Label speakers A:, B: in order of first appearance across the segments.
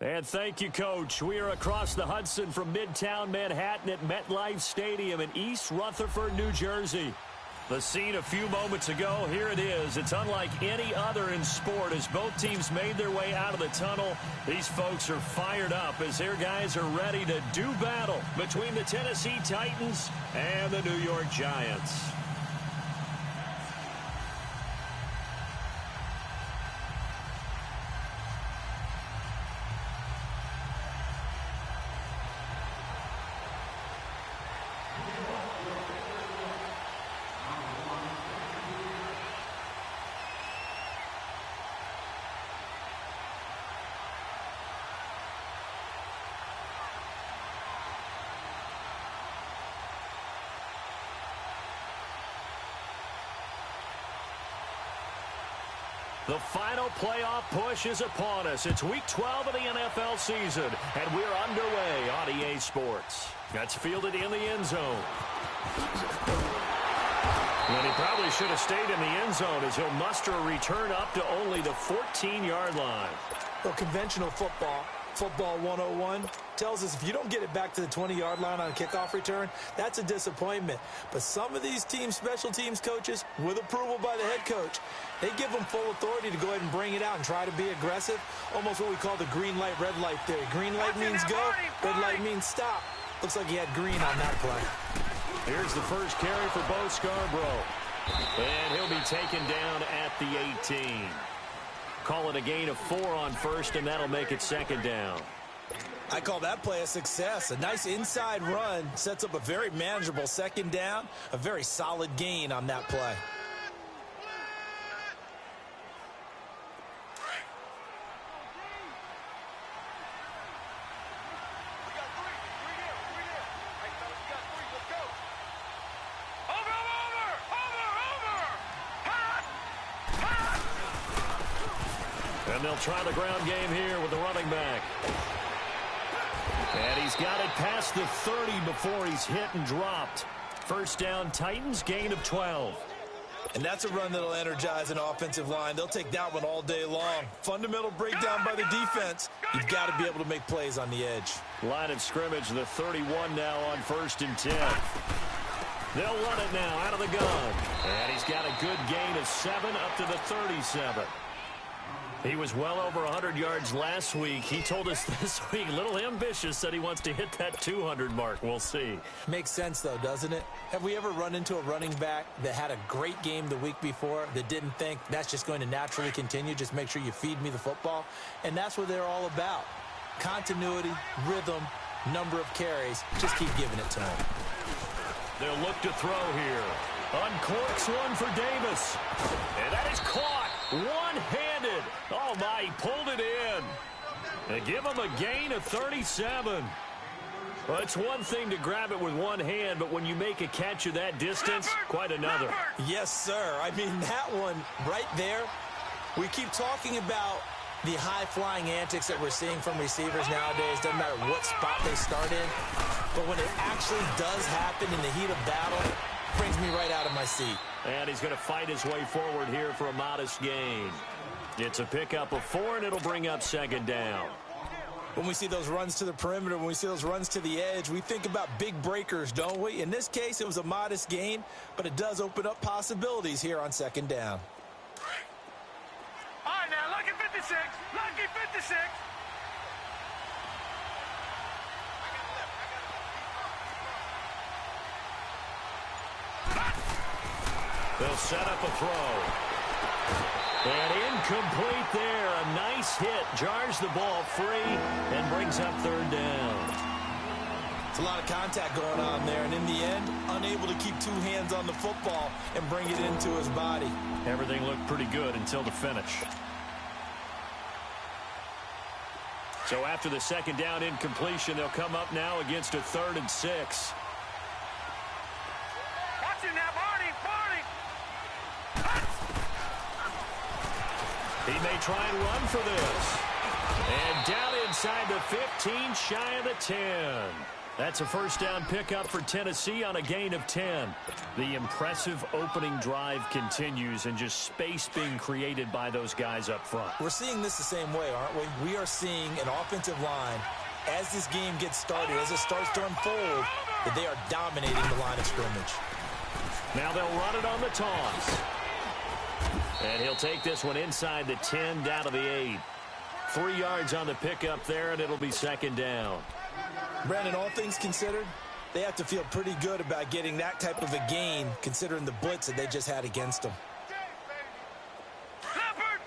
A: And thank you, Coach. We are across the Hudson from Midtown Manhattan at MetLife Stadium in East Rutherford, New Jersey. The scene a few moments ago, here it is. It's unlike any other in sport as both teams made their way out of the tunnel. These folks are fired up as their guys are ready to do battle between the Tennessee Titans and the New York Giants. The final playoff push is upon us. It's Week 12 of the NFL season, and we're underway on EA Sports. That's fielded in the end zone. And he probably should have stayed in the end zone as he'll muster a return up to only the 14-yard line.
B: Well, conventional football 101, tells us if you don't get it back to the 20-yard line on a kickoff return, that's a disappointment. But some of these special teams coaches, with approval by the head coach, they give them full authority to go ahead and bring it out and try to be aggressive, almost what we call the green light, red light theory. Green light means go, red light means stop. Looks like he had green on that play.
A: Here's the first carry for Bo Scarborough. And he'll be taken down at the 18. Call it a gain of 4 on first, and that'll make it second down.
B: I call that play a success. A nice inside run sets up a very manageable second down, a very solid gain on that play.
A: And they'll try the ground game here with the running back. And he's got it past the 30 before he's hit and dropped. First down, Titans, gain of 12.
B: And that's a run that'll energize an offensive line. They'll take that one all day long. Fundamental breakdown by the defense. You've got to be able to make plays on the edge.
A: Line of scrimmage, the 31 now on 1st and 10. They'll run it now out of the gun. And he's got a good gain of 7 up to the 37. He was well over 100 yards last week. He told us this week, a little ambitious, said he wants to hit that 200 mark. We'll see.
B: Makes sense, though, doesn't it? Have we ever run into a running back that had a great game the week before that didn't think that's just going to naturally continue? Just make sure you feed me the football. And that's what they're all about. Continuity, rhythm, number of carries. Just keep giving it to them.
A: They'll look to throw here. Uncorks one for Davis. And that is caught. One-handed. Oh, my, he pulled it in. They give him a gain of 37. Well, it's one thing to grab it with one hand, but when you make a catch of that distance, quite another.
B: Yes, sir. I mean, that one right there, we keep talking about the high-flying antics that we're seeing from receivers nowadays. Doesn't matter what spot they start in. But when it actually does happen in the heat of battle, it brings me right out of my seat.
A: And he's going to fight his way forward here for a modest gain. It's a pickup of 4, and it'll bring up second down.
B: When we see those runs to the perimeter, when we see those runs to the edge, we think about big breakers, don't we? In this case, it was a modest gain, but it does open up possibilities here on second down.
C: All right, now, lucky 56. Lucky 56.
A: They'll set up a throw. And incomplete there. A nice hit. Jars the ball free and brings up third down.
B: It's a lot of contact going on there, and in the end, unable to keep 2 hands on the football and bring it into his body.
A: Everything looked pretty good until the finish. So after the second down incompletion, they'll come up now against a 3rd and 6.
C: Watch it now, Barney.
A: He may try and run for this. And down inside the 15, shy of the 10. That's a first down pickup for Tennessee on a gain of 10. The impressive opening drive continues and just space being created by those guys up front.
B: We're seeing this the same way, aren't we? We are seeing an offensive line, as this game gets started, as it starts to unfold, that they are dominating the line of scrimmage.
A: Now they'll run it on the toss. And he'll take this one inside the 10 down to the 8. 3 yards on the pickup there, and it'll be second down.
B: Brandon, all things considered, they have to feel pretty good about getting that type of a gain, considering the blitz that they just had against them.
C: Leopard!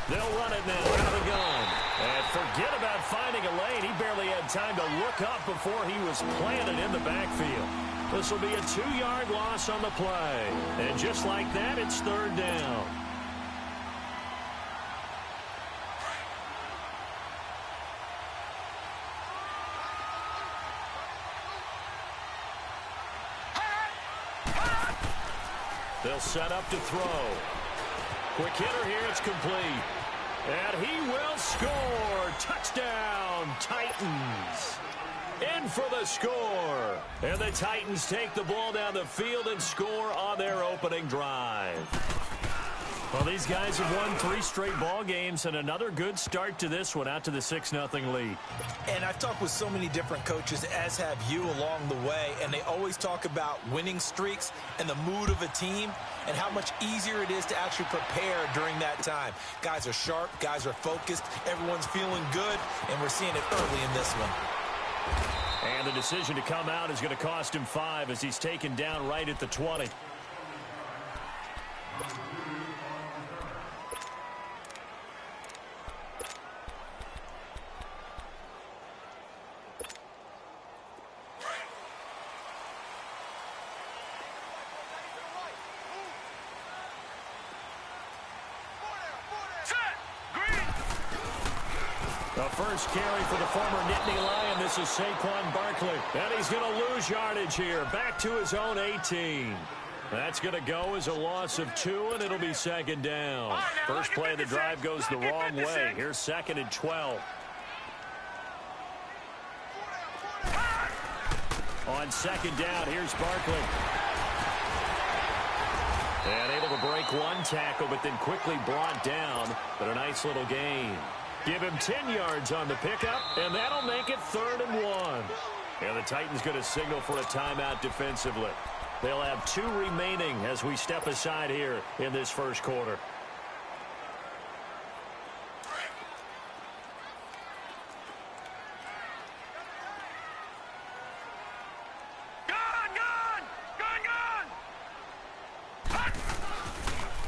A: They'll run it now out of the gun. And forget about finding a lane. He barely had time to look up before he was planted in the backfield. This will be a 2-yard loss on the play. And just like that, it's third down. They'll set up to throw. Quick hitter here, it's complete. And he will score. Touchdown, Titans. In for the score. And the Titans take the ball down the field and score on their opening drive. Well, these guys have won 3 straight ball games and another good start to this one out to the 6-0 lead.
B: And I've talked with so many different coaches, as have you, along the way, and they always talk about winning streaks and the mood of a team and how much easier it is to actually prepare during that time. Guys are sharp, guys are focused, everyone's feeling good, and we're seeing it early in this one.
A: And the decision to come out is going to cost him 5 as he's taken down right at the 20. The first carry for the former Nittany Lion. This is Saquon Barkley. And he's going to lose yardage here. Back to his own 18. That's going to go as a loss of 2, and it'll be second down. First play of the drive goes the wrong way. Here's 2nd and 12. On second down, here's Barkley. And able to break one tackle, but then quickly brought down. But a nice little gain. Give him 10 yards on the pickup, and that'll make it 3rd and 1. And the Titans going to signal for a timeout defensively. They'll have 2 remaining as we step aside here in this first quarter.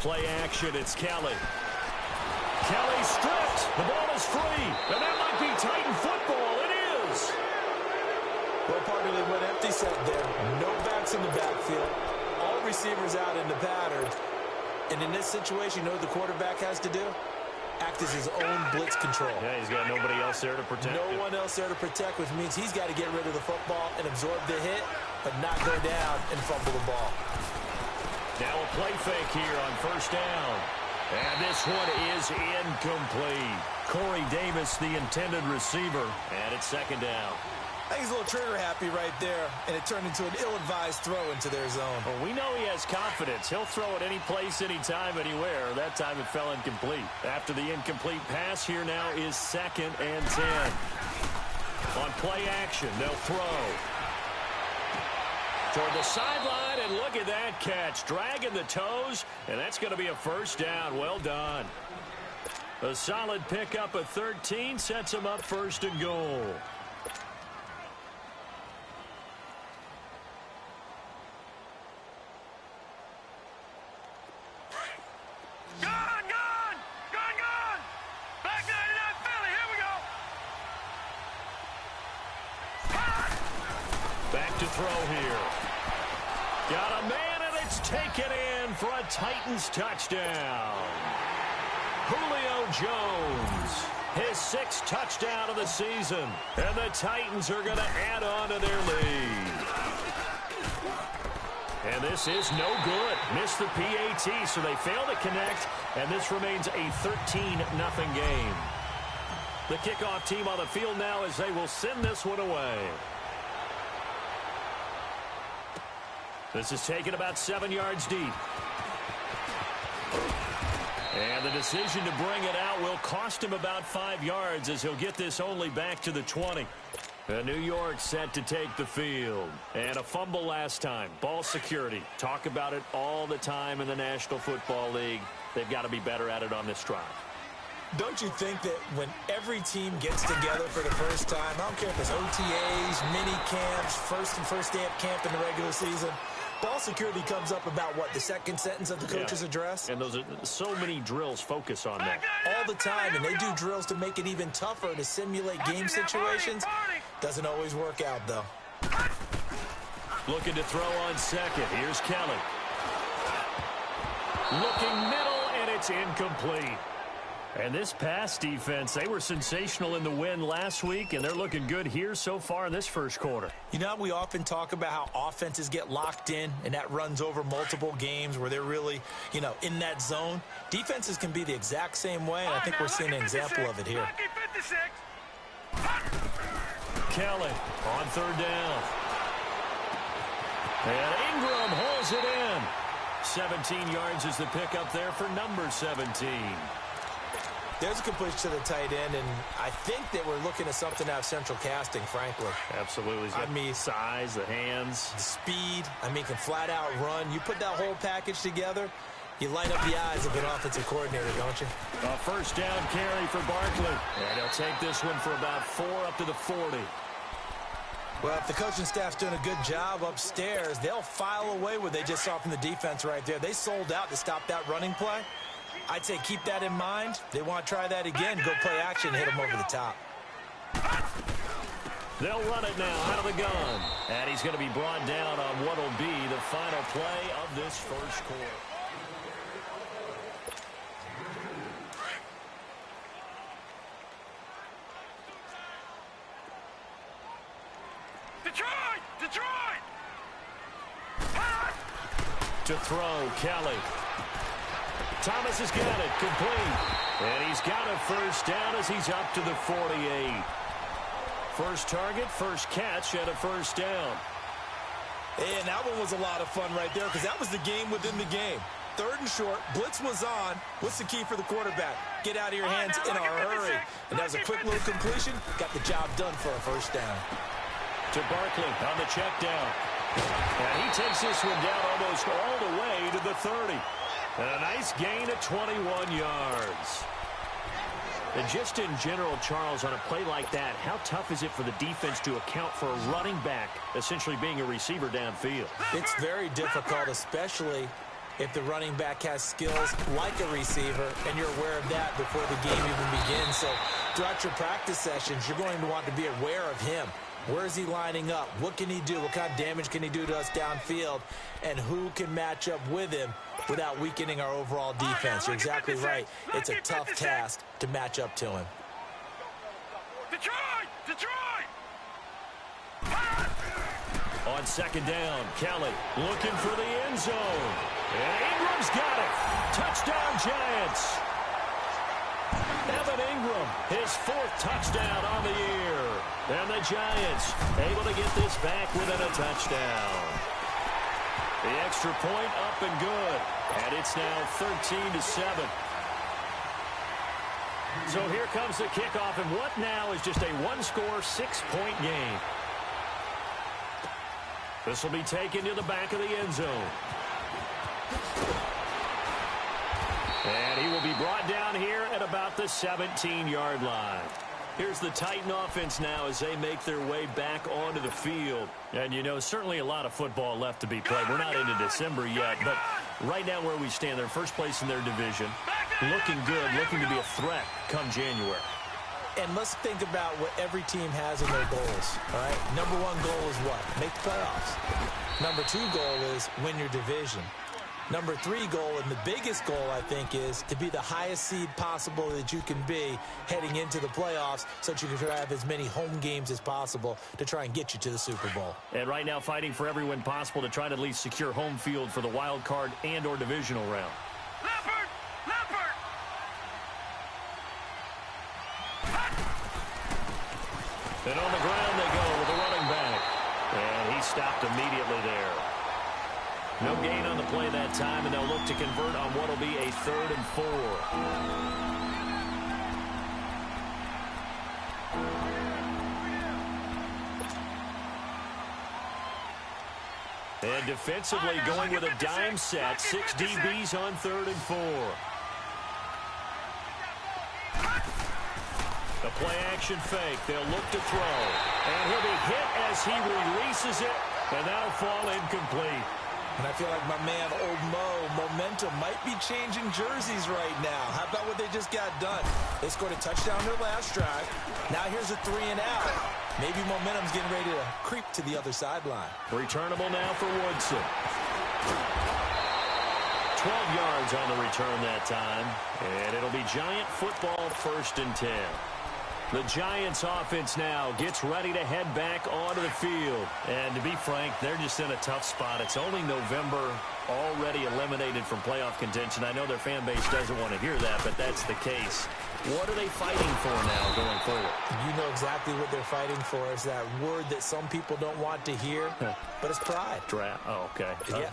A: Play action, it's Kelly. Kelly stripped. The ball is free. And that might be Titan football. It is.
B: Well, partly went empty set there. No backs in the backfield. All receivers out in the pattern. And in this situation, you know what the quarterback has to do? Act as his own blitz control.
A: Yeah, he's got nobody else there to protect
B: No one else there to protect, which means he's got to get rid of the football and absorb the hit, but not go down and fumble the ball.
A: Now a play fake here on first down. And this one is incomplete. Corey Davis, the intended receiver, and it's second down.
B: I think he's a little trigger happy right there, and it turned into an ill-advised throw into their zone.
A: Well, we know he has confidence. He'll throw it any place, anytime, anywhere. That time it fell incomplete. After the incomplete pass, here now is 2nd and 10. On play action, they'll throw. Toward the sideline, and look at that catch. Dragging the toes, and that's going to be a first down. Well done. A solid pickup of 13 sets him up 1st and goal.
C: Back 99 Philly, here we go.
A: Back to throw here. Got a man, and it's taken in for a Titans touchdown. Julio Jones, his 6th touchdown of the season. And the Titans are going to add on to their lead. And this is no good. Missed the PAT, so they fail to connect, and this remains a 13-0 game. The kickoff team on the field now as they will send this one away. This is taken about 7 yards deep. And the decision to bring it out will cost him about 5 yards as he'll get this only back to the 20. New York set to take the field. And a fumble last time. Ball security. Talk about it all the time in the National Football League. They've got to be better at it on this drive.
B: Don't you think that when every team gets together for the first time, I don't care if it's OTAs, mini camps, first day of camp in the regular season, ball security comes up about, what, the second sentence of the coach's address?
A: And those are so many drills focus on that.
B: All the time, and they do drills to make it even tougher to simulate game situations. Doesn't always work out, though.
A: Looking to throw on second. Here's Kelly. Looking middle, and it's incomplete. And this pass defense, they were sensational in the win last week, and they're looking good here so far in this first quarter.
B: You know, we often talk about how offenses get locked in, and that runs over multiple games where they're really, in that zone. Defenses can be the exact same way, and I think we're seeing an example of it here.
A: Kelly on third down. And Ingram holds it in. 17 yards is the pickup there for number 17.
B: There's a completion to the tight end, and I think that we're looking at something out of central casting, frankly.
A: Absolutely. He's got the size, the hands.
B: The speed. Can flat out run. You put that whole package together, you light up the eyes of an offensive coordinator, don't you?
A: A first down carry for Barkley. And he'll take this one for about 4 up to the 40.
B: Well, if the coaching staff's doing a good job upstairs, they'll file away what they just saw from the defense right there. They sold out to stop that running play. I'd say keep that in mind. They want to try that again, go play action, hit them over the top.
A: They'll run it now out of the gun. And he's going to be brought down on what will be the final play of this first quarter.
C: Detroit!
A: To throw, Kelly. Thomas has got it, complete. And he's got a first down as he's up to the 48. First target, first catch, and a first down.
B: And that one was a lot of fun right there because that was the game within the game. Third and short, blitz was on. What's the key for the quarterback? Get out of your hands in a hurry. And that was a quick little completion. Got the job done for a first down.
A: To Barkley on the check down. And he takes this one down almost all the way to the 30. And a nice gain of 21 yards. And just in general, Charles, on a play like that, how tough is it for the defense to account for a running back essentially being a receiver downfield?
B: It's very difficult, especially if the running back has skills like a receiver, and you're aware of that before the game even begins. So throughout your practice sessions, you're going to want to be aware of him. Where is he lining up? What can he do? What kind of damage can he do to us downfield? And who can match up with him without weakening our overall defense? You're exactly right. It's a tough task to match up to him.
C: Detroit!
A: On second down, Kelly looking for the end zone. And Ingram's got it. Touchdown, Giants. Evan Ingram, his 4th touchdown on the year. And the Giants able to get this back within a touchdown. The extra point up and good. And it's now 13-7. So here comes the kickoff, and what now is just a one-score, 6-point game. This will be taken to the back of the end zone. And he will be brought down here at about the 17-yard line. Here's the Titan offense now as they make their way back onto the field. And, certainly a lot of football left to be played. We're not into December yet, but right now where we stand, they're first place in their division. Looking good, looking to be a threat come January.
B: And let's think about what every team has in their goals, all right? Number 1 goal is what? Make the playoffs. Number 2 goal is win your division. Number 3 goal, and the biggest goal, I think, is to be the highest seed possible that you can be heading into the playoffs so that you can have as many home games as possible to try and get you to the Super Bowl.
A: And right now fighting for every win possible to try to at least secure home field for the wild card and or divisional round.
C: Leopard! Leopard!
A: And on the ground they go with the running back. And he stopped immediately there. No gain on the play that time, and they'll look to convert on what will be a 3rd and 4. And defensively going with a dime set. 6 DBs on 3rd and 4. The play-action fake. They'll look to throw. And he'll be hit as he releases it, and that'll fall incomplete.
B: And I feel like my man, Old Mo, momentum might be changing jerseys right now. How about what they just got done? They scored a touchdown their last drive. Now here's a 3 and out. Maybe momentum's getting ready to creep to the other sideline.
A: Returnable now for Woodson. 12 yards on the return that time. And it'll be Giant football, 1st and 10. The Giants offense now gets ready to head back onto the field. And to be frank, they're just in a tough spot. It's only November, already eliminated from playoff contention. I know their fan base doesn't want to hear that, but that's the case. What are they fighting for now going forward?
B: You know exactly what they're fighting for. Is that word that some people don't want to hear, but it's pride.
A: Draft. Oh, okay.
B: Yeah.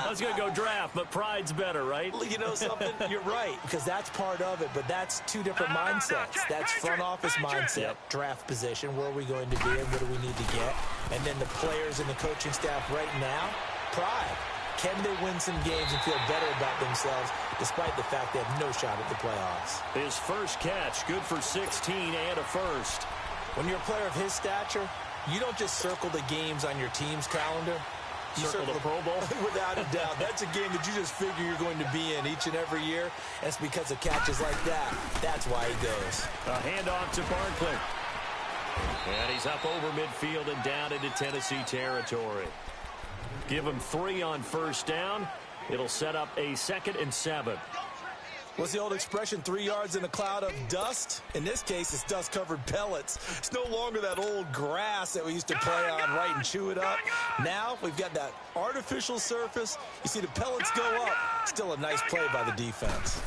A: I was going to go draft, but pride's better, right?
B: You know something? You're right, because that's part of it, but that's 2 different mindsets. That's front office mindset, draft position, where are we going to be and what do we need to get? And then the players and the coaching staff right now, pride. Can they win some games and feel better about themselves despite the fact they have no shot at the playoffs?
A: His first catch, good for 16 and a first.
B: When you're a player of his stature, you don't just circle the games on your team's calendar. You
A: circle the Pro Bowl?
B: Without a doubt. That's a game that you just figure you're going to be in each and every year. And it's because of catches like that. That's why he goes.
A: A handoff to Barkley. And he's up over midfield and down into Tennessee territory. Give him 3 on 1st down. It'll set up a 2nd and 7.
B: What's the old expression, 3 yards in a cloud of dust? In this case, it's dust-covered pellets. It's no longer that old grass that we used to play on, right, and chew it up. Now we've got that artificial surface. You see the pellets go up. Still a nice play by the defense.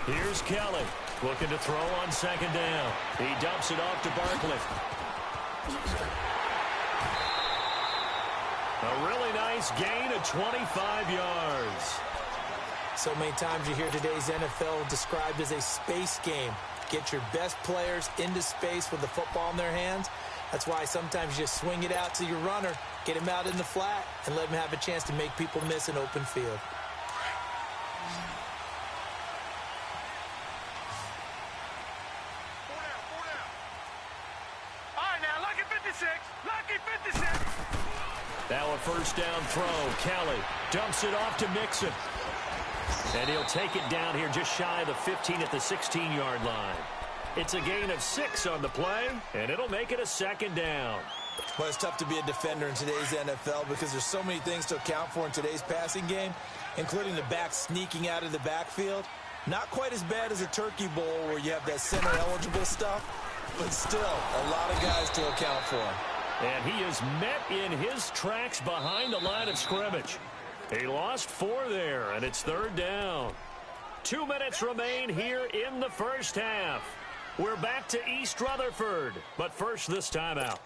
A: Here's Kelly looking to throw on 2nd down. He dumps it off to Barkley. A really nice gain of 25 yards.
B: So many times you hear today's NFL described as a space game. Get your best players into space with the football in their hands. That's why sometimes you just swing it out to your runner, get him out in the flat, and let him have a chance to make people miss an open field.
C: All right, now, lucky 56. Lucky 56.
A: Now a 1st down throw. Kelly dumps it off to Mixon. And he'll take it down here just shy of the 15 at the 16-yard line. It's a gain of 6 on the play, and it'll make it a 2nd down.
B: Well, it's tough to be a defender in today's NFL because there's so many things to account for in today's passing game, including the back sneaking out of the backfield. Not quite as bad as a turkey bowl where you have that center-eligible stuff, but still a lot of guys to account for.
A: And he is met in his tracks behind the line of scrimmage. He lost 4 there, and it's 3rd down. 2 minutes remain here in the first half. We're back to East Rutherford, but first this timeout.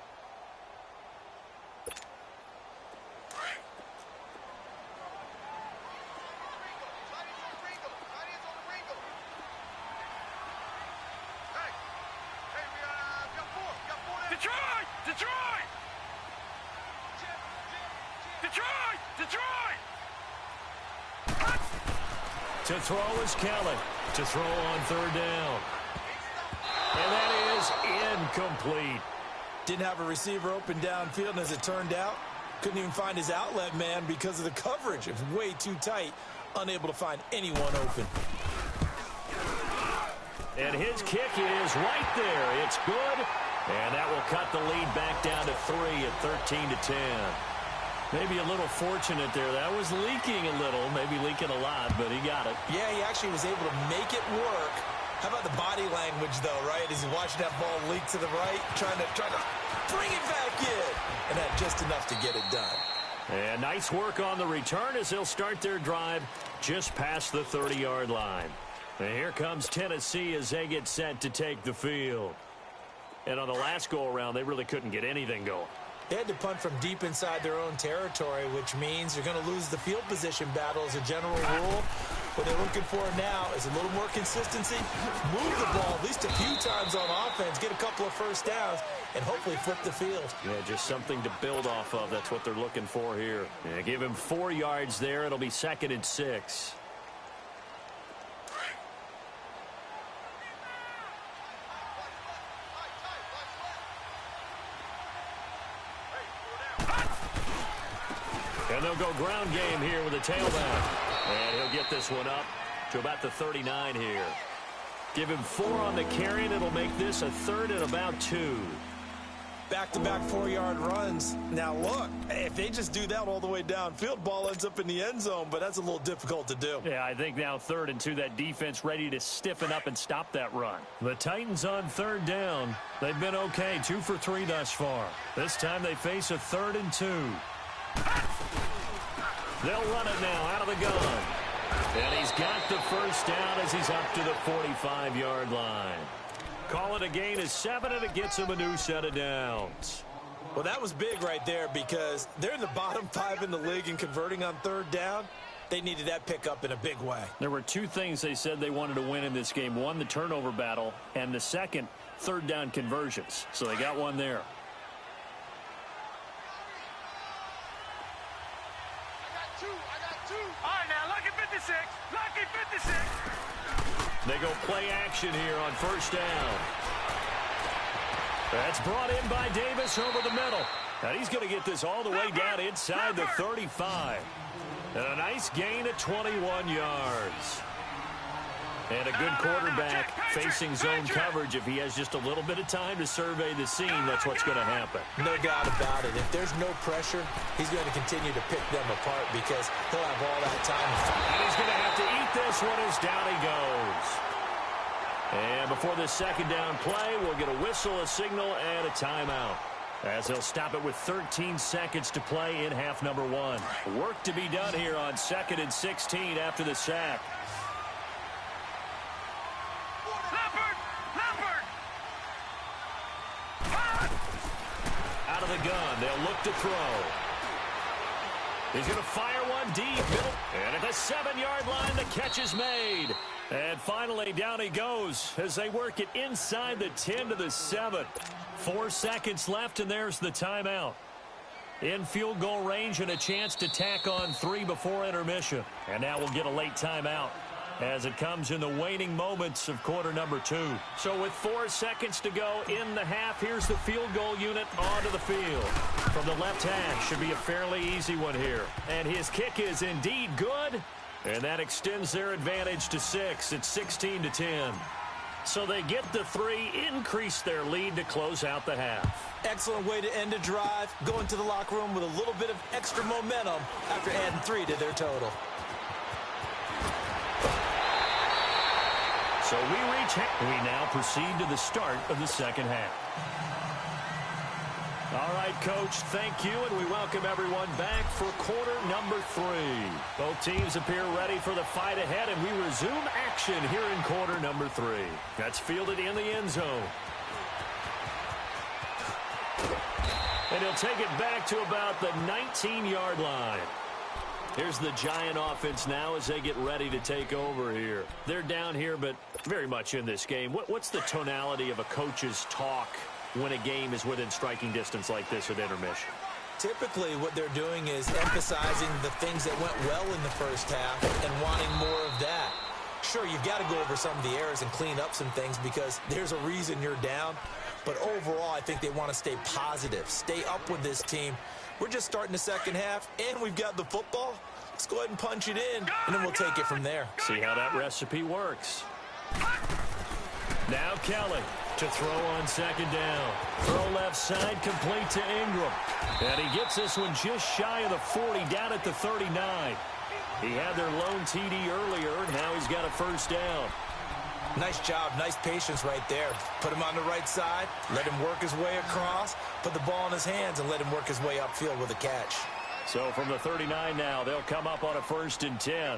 C: Detroit! Detroit! Detroit! Detroit!
A: To throw is Kelly. To throw on 3rd down. And that is incomplete.
B: Didn't have a receiver open downfield, and as it turned out, couldn't even find his outlet man because of the coverage. It was way too tight, unable to find anyone open.
A: And his kick is right there. It's good. And that will cut the lead back down to 3 at 13-10. Maybe a little fortunate there. That was leaking a little, maybe leaking a lot, but he got it.
B: Yeah, he actually was able to make it work. How about the body language, though, right? As he's watching that ball leak to the right, trying to bring it back in. And that just enough to get it done.
A: And nice work on the return as they'll start their drive just past the 30-yard line. And here comes Tennessee as they get set to take the field. And on the last go-around, they really couldn't get anything going.
B: They had to punt from deep inside their own territory, which means you're going to lose the field position battle as a general rule. What they're looking for now is a little more consistency, move the ball at least a few times on offense, get a couple of first downs, and hopefully flip the field.
A: Yeah, just something to build off of. That's what they're looking for here. Yeah, give him 4 yards there. It'll be 2nd and 6. And they'll go ground game here with a tailback. And he'll get this one up to about the 39 here. Give him 4 on the carry, and it'll make this a 3rd and about 2.
B: Back-to-back 4-yard runs. Now, look, if they just do that all the way downfield, ball ends up in the end zone, but that's a little difficult to do.
A: Yeah, I think now 3rd and 2, that defense ready to stiffen up and stop that run. The Titans on 3rd down. They've been okay, 2 for 3 thus far. This time they face a 3rd and 2. They'll run it now out of the gun. And he's got the first down as he's up to the 45-yard line. Call it a gain of 7, and it gets him a new set of downs.
B: Well, that was big right there because they're in the bottom 5 in the league in converting on 3rd down. They needed that pickup in a big way.
A: There were 2 things they said they wanted to win in this game. One, the turnover battle, and the second, 3rd down conversions. So they got one there.
C: All right, now, lucky 56. Lucky 56.
A: They go play action here on 1st down. That's brought in by Davis over the middle. And he's going to get this all the way down inside the 35. And a nice gain of 21 yards. And a good quarterback facing zone coverage. If he has just a little bit of time to survey the scene, that's what's going to happen.
B: No doubt about it. If there's no pressure, he's going to continue to pick them apart because he'll have all that time.
A: And he's going to have to eat this one as down he goes. And before this 2nd down play, we'll get a whistle, a signal, and a timeout. As they'll stop it with 13 seconds to play in half number 1. Work to be done here on 2nd and 16 after the sack. Out of the gun, they'll look to throw. He's going to fire one deep, middle, and at the 7-yard line, the catch is made. And finally, down he goes as they work it inside the 10 to the 7. 4 seconds left, and there's the timeout. In field goal range and a chance to tack on 3 before intermission. And now we'll get a late timeout as it comes in the waning moments of quarter number 2. So with 4 seconds to go in the half, here's the field goal unit onto the field. From the left hash, should be a fairly easy one here. And his kick is indeed good. And that extends their advantage to 6. It's 16-10. So they get the 3, increase their lead to close out the half.
B: Excellent way to end a drive. Go into the locker room with a little bit of extra momentum after adding 3 to their total.
A: So we now proceed to the start of the 2nd half. All right, Coach, thank you, and we welcome everyone back for quarter number 3. Both teams appear ready for the fight ahead, and we resume action here in quarter number 3. That's fielded in the end zone. And he'll take it back to about the 19-yard line. Here's the Giant offense now as they get ready to take over here. They're down here, but very much in this game. What's the tonality of a coach's talk when a game is within striking distance like this at intermission?
B: Typically, what they're doing is emphasizing the things that went well in the first half and wanting more of that. Sure, you've got to go over some of the errors and clean up some things because there's a reason you're down. But overall, I think they want to stay positive, stay up with this team. We're just starting the 2nd half, and we've got the football. Let's go ahead and punch it in, and then we'll take it from there.
A: See how that recipe works. Now Kelly to throw on second down. Throw left side, complete to Ingram. And he gets this one just shy of the 40, down at the 39. He had their lone TD earlier, and now he's got a first down.
B: Nice job, nice patience right there. Put him on the right side, let him work his way across, put the ball in his hands, and let him work his way upfield with a catch.
A: So from the 39 now, they'll come up on a 1st and 10.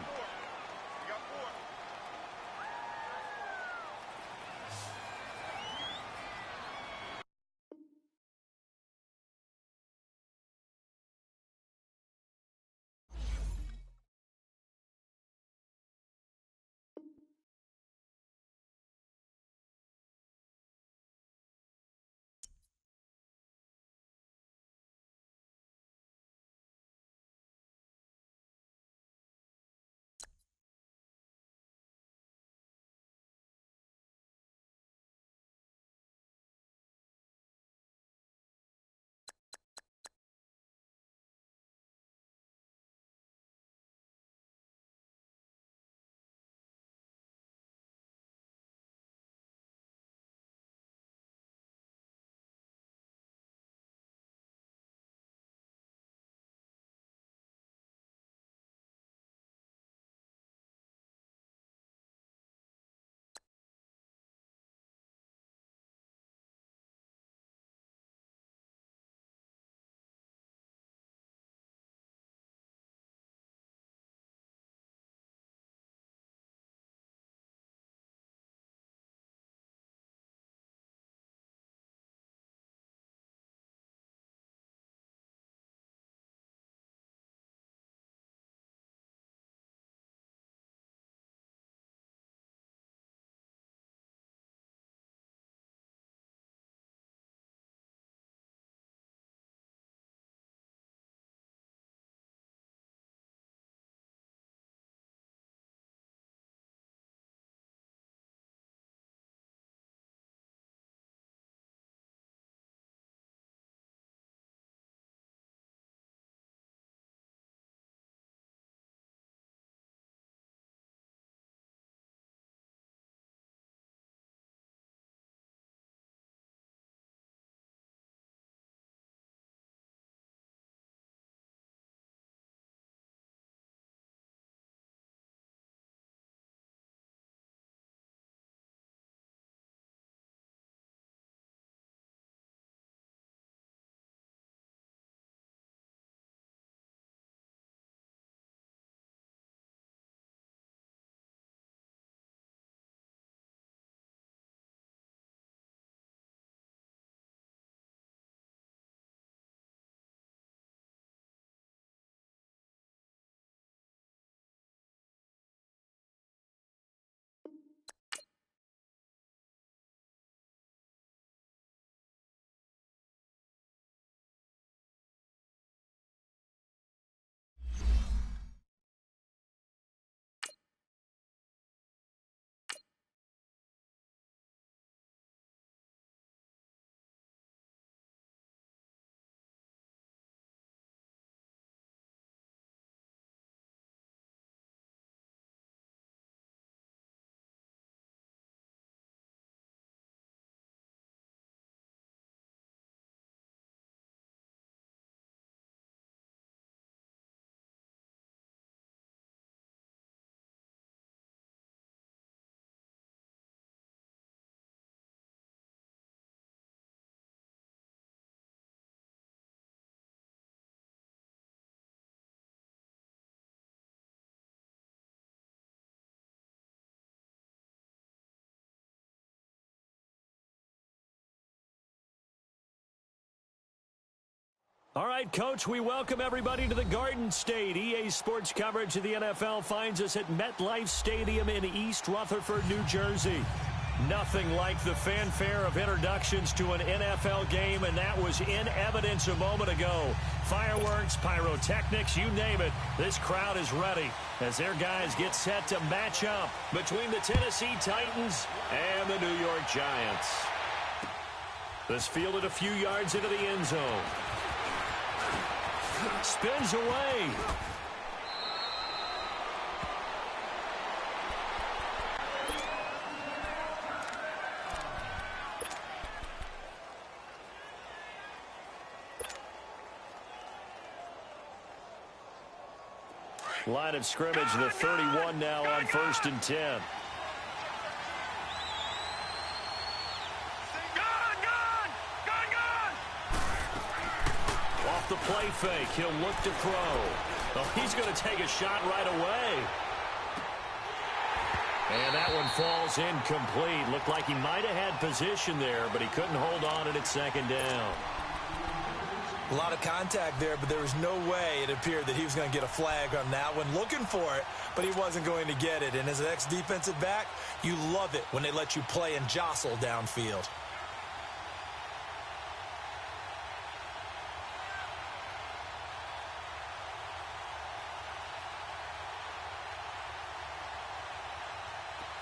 A: All right, Coach, we welcome everybody to the Garden State. EA Sports coverage of the NFL finds us at MetLife Stadium in East Rutherford, New Jersey. Nothing like the fanfare of introductions to an NFL game, and that was in evidence a moment ago. Fireworks, pyrotechnics, you name it. This crowd is ready as their guys get set to match up between the Tennessee Titans and the New York Giants. This fielded a few yards into the end zone. Spins away. Line of scrimmage, the 31 now on 1st and 10. Off the play fake, he'll look to throw. Well, he's going to take a shot right away. And that one falls incomplete. Looked like he might have had position there, but he couldn't hold on at 2nd down.
B: A lot of contact there, but there was no way it appeared that he was going to get a flag on that one. Looking for it, but he wasn't going to get it. And as an ex-defensive back, you love it when they let you play and jostle downfield.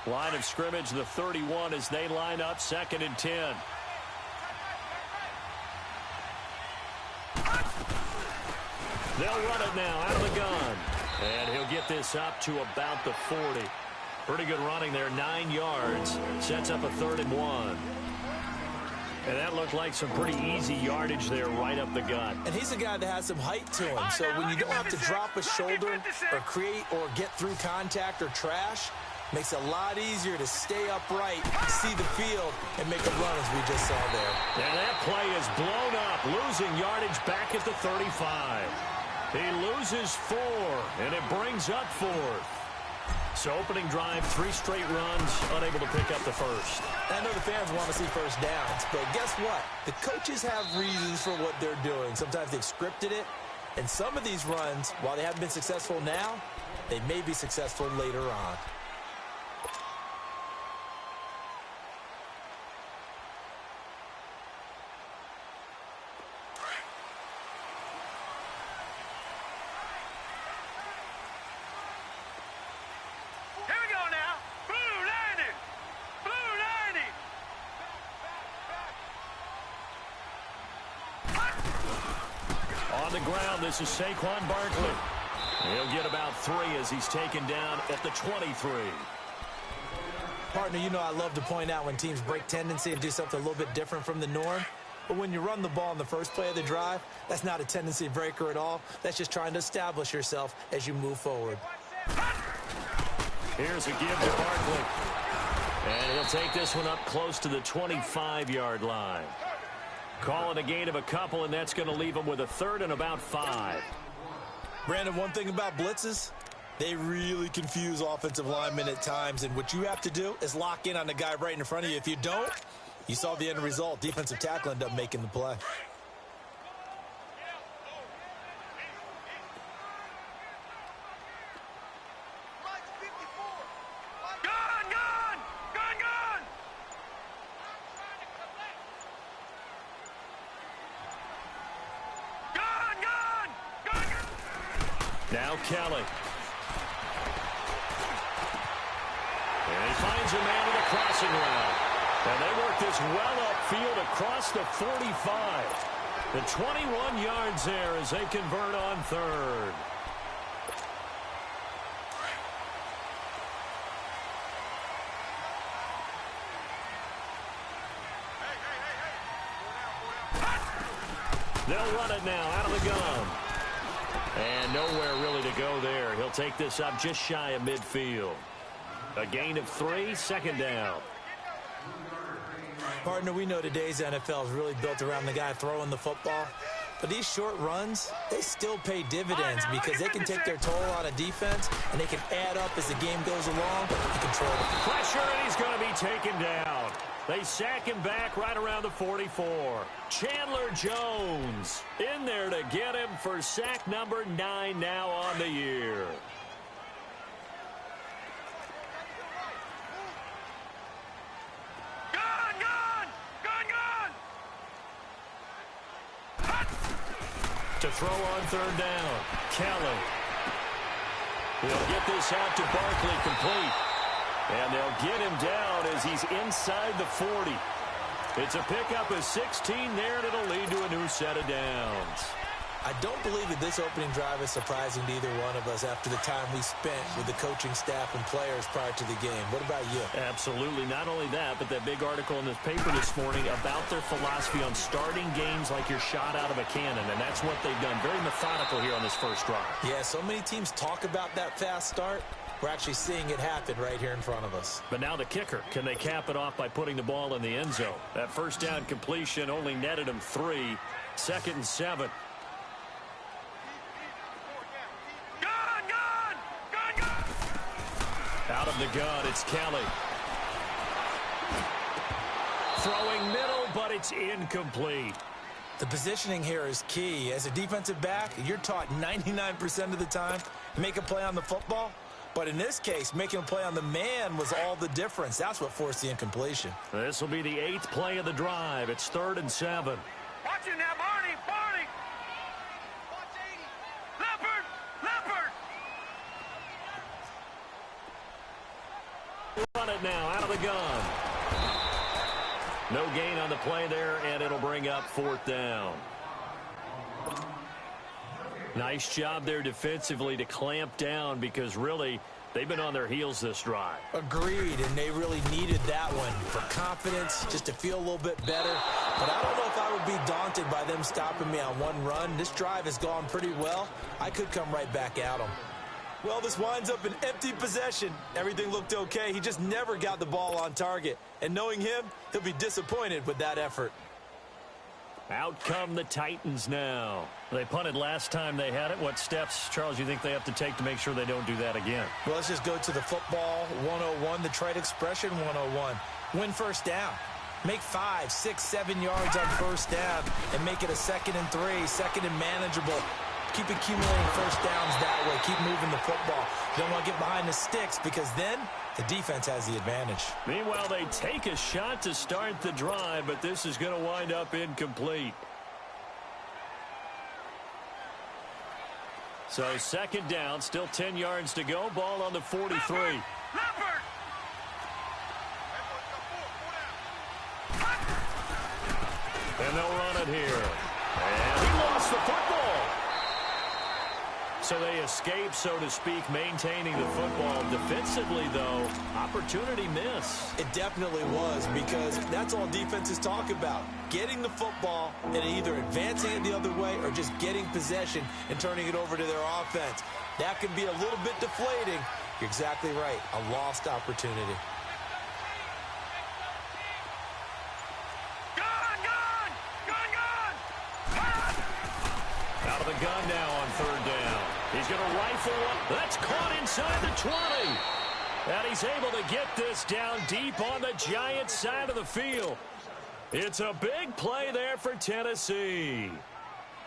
A: Line of scrimmage, the 31 as they line up 2nd and 10. They'll run it now out of the gun. And he'll get this up to about the 40. Pretty good running there, 9 yards. Sets up a 3rd and 1. And that looked like some pretty easy yardage there right up the gut.
B: And he's a guy that has some height to him. So when you don't have to drop a shoulder or create or get through contact or trash, makes it a lot easier to stay upright, see the field, and make a run as we just saw there.
A: And that play is blown up, losing yardage back at the 35. He loses 4, and it brings up 4th. So opening drive, 3 straight runs, unable to pick up the first.
B: I know the fans want to see first downs, but guess what? The coaches have reasons for what they're doing. Sometimes they've scripted it, and some of these runs, while they haven't been successful now, they may be successful later on.
A: This is Saquon Barkley. He'll get about 3 as he's taken down at the 23.
B: Partner, you know I love to point out when teams break tendency and do something a little bit different from the norm. But when you run the ball in the first play of the drive, that's not a tendency breaker at all. That's just trying to establish yourself as you move forward.
A: Here's a give to Barkley. And he'll take this one up close to the 25-yard line. Calling a gain of a couple, and that's going to leave him with a 3rd and about 5.
B: Brandon, one thing about blitzes, they really confuse offensive linemen at times, and what you have to do is lock in on the guy right in front of you. If you don't, you saw the end result. Defensive tackle ended up making the play.
A: Now Kelly. And he finds a man in the crossing route. And they work this well upfield across the 45. The 21 yards there as they convert on 3rd. They'll run it now out of the gun. And nowhere really to go there. He'll take this up just shy of midfield. A gain of 3, 2nd down.
B: Partner, we know today's NFL is really built around the guy throwing the football. But these short runs, they still pay dividends because they can take their toll on a defense, and they can add up as the game goes along and control it.
A: Pressure, and he's going to be taken down. They sack him back right around the 44. Chandler Jones in there to get him for sack number 9 now on the year. To throw on 3rd down, Kelly. He'll get this out to Barkley complete. And they'll get him down as he's inside the 40. It's a pickup of 16 there, and it'll lead to a new set of downs.
B: I don't believe that this opening drive is surprising to either one of us after the time we spent with the coaching staff and players prior to the game. What about you?
A: Absolutely. Not only that, but that big article in this paper this morning about their philosophy on starting games like you're shot out of a cannon, and that's what they've done. Very methodical here on this first drive.
B: Yeah, so many teams talk about that fast start. We're actually seeing it happen right here in front of us.
A: But now the kicker. Can they cap it off by putting the ball in the end zone? That first down completion only netted them 3. 2nd and 7. Out of the gun, it's Kelly. Throwing middle, but it's incomplete.
B: The positioning here is key. As a defensive back, you're taught 99% of the time to make a play on the football. But in this case, making a play on the man was all the difference. That's what forced the incompletion.
A: This will be the 8th play of the drive. It's 3rd and 7.
C: Watch it now, Barney. Barney. Watch 80. Leopard. Leopard.
A: Run it now, out of the gun. No gain on the play there, and it'll bring up 4th down. Nice job there defensively to clamp down because really they've been on their heels this drive.
B: Agreed, and they really needed that one for confidence, just to feel a little bit better. But I don't know if I would be daunted by them stopping me on one run. This drive has gone pretty well. I could come right back at them. Well, this winds up an empty possession. Everything looked okay. He just never got the ball on target. And knowing him, he'll be disappointed with that effort.
A: Out come the Titans now. They punted last time they had it. What steps, Charles, you think they have to take to make sure they don't do that again?
B: Well, let's just go to the football 101, the trade expression 101. Win first down. Make 5, 6, 7 yards on first down and make it a 2nd and 3, 2nd and manageable. Keep accumulating first downs that way. Keep moving the football. You don't want to get behind the sticks because then the defense has the advantage.
A: Meanwhile, they take a shot to start the drive, but this is going to wind up incomplete. So 2nd down, still 10 yards to go. Ball on the 43.
C: Leopard.
A: And they'll run it here. And he lost the football. So they escape, so to speak, maintaining the football. Defensively, though, opportunity miss.
B: It definitely was because that's all defenses talk about. Getting the football and either advancing it the other way or just getting possession and turning it over to their offense. That can be a little bit deflating. You're exactly right. A lost opportunity.
A: Out of the gun now on 3rd down. He's going to rifle up. That's caught inside the 20. And he's able to get this down deep on the Giants' side of the field. It's a big play there for Tennessee.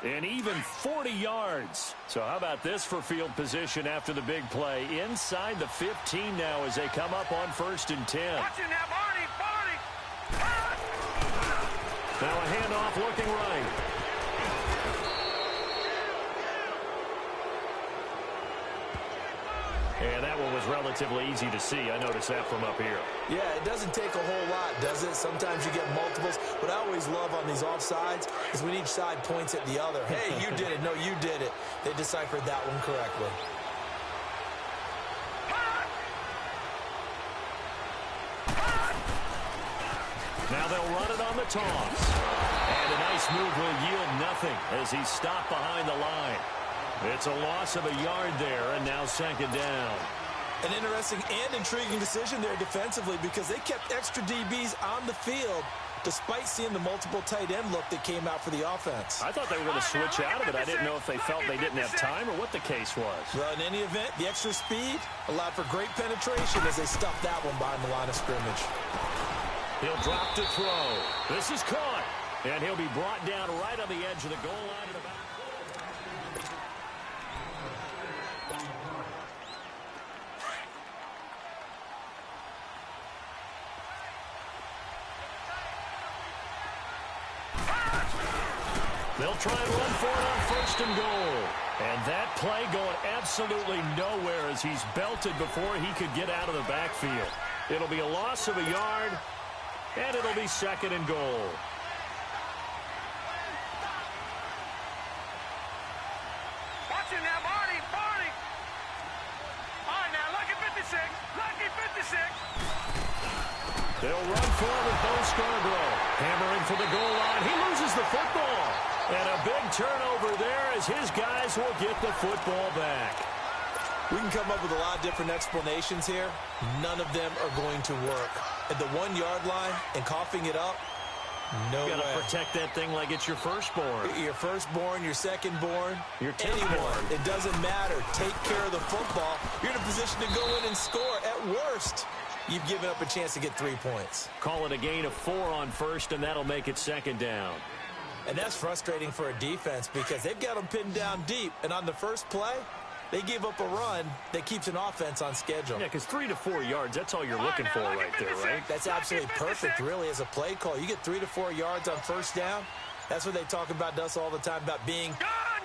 A: And even 40 yards. So how about this for field position after the big play? Inside the 15 now as they come up on 1st and 10.
C: Watch it now, Barney. Barney.
A: Now a handoff looking right. And that one was relatively easy to see. I noticed that from up here.
B: Yeah, it doesn't take a whole lot, does it? Sometimes you get multiples. What I always love on these offsides is when each side points at the other. Hey, you did it. No, you did it. They deciphered that one correctly.
A: Now they'll run it on the toss. And a nice move will yield nothing as he's stopped behind the line. It's a loss of a yard there, and now 2nd down.
B: An interesting and intriguing decision there defensively because they kept extra DBs on the field despite seeing the multiple tight end look that came out for the offense.
A: I thought they were going to switch out of it. I didn't know if they felt they didn't have time or what the case was.
B: Well, in any event, the extra speed allowed for great penetration as they stuffed that one behind the line of scrimmage.
A: He'll drop to throw. This is caught. And he'll be brought down right on the edge of the goal line at about... They'll try and run for it on 1st and goal. And that play going absolutely nowhere as he's belted before he could get out of the backfield. It'll be a loss of a yard, and it'll be 2nd and goal. They'll run forward with Bo Scarborough. Hammering for the goal line. He loses the football. And a big turnover there as his guys will get the football back.
B: We can come up with a lot of different explanations here. None of them are going to work. At the 1-yard line and coughing it up, no way.
A: You got to protect that thing like it's your firstborn.
B: Your firstborn, your secondborn,
A: your
B: anyone. It doesn't matter. Take care of the football. You're in a position to go in and score. At worst, you've given up a chance to get 3 points.
A: Call it a gain of 4 on first, and that'll make it second down.
B: And that's frustrating for a defense because they've got them pinned down deep. And on the first play, they give up a run that keeps an offense on schedule.
A: Yeah, because 3 to 4 yards, that's all you're looking for right there, right?
B: That's absolutely perfect, really, as a play call. You get 3 to 4 yards on first down. That's what they talk about to us all the time, about being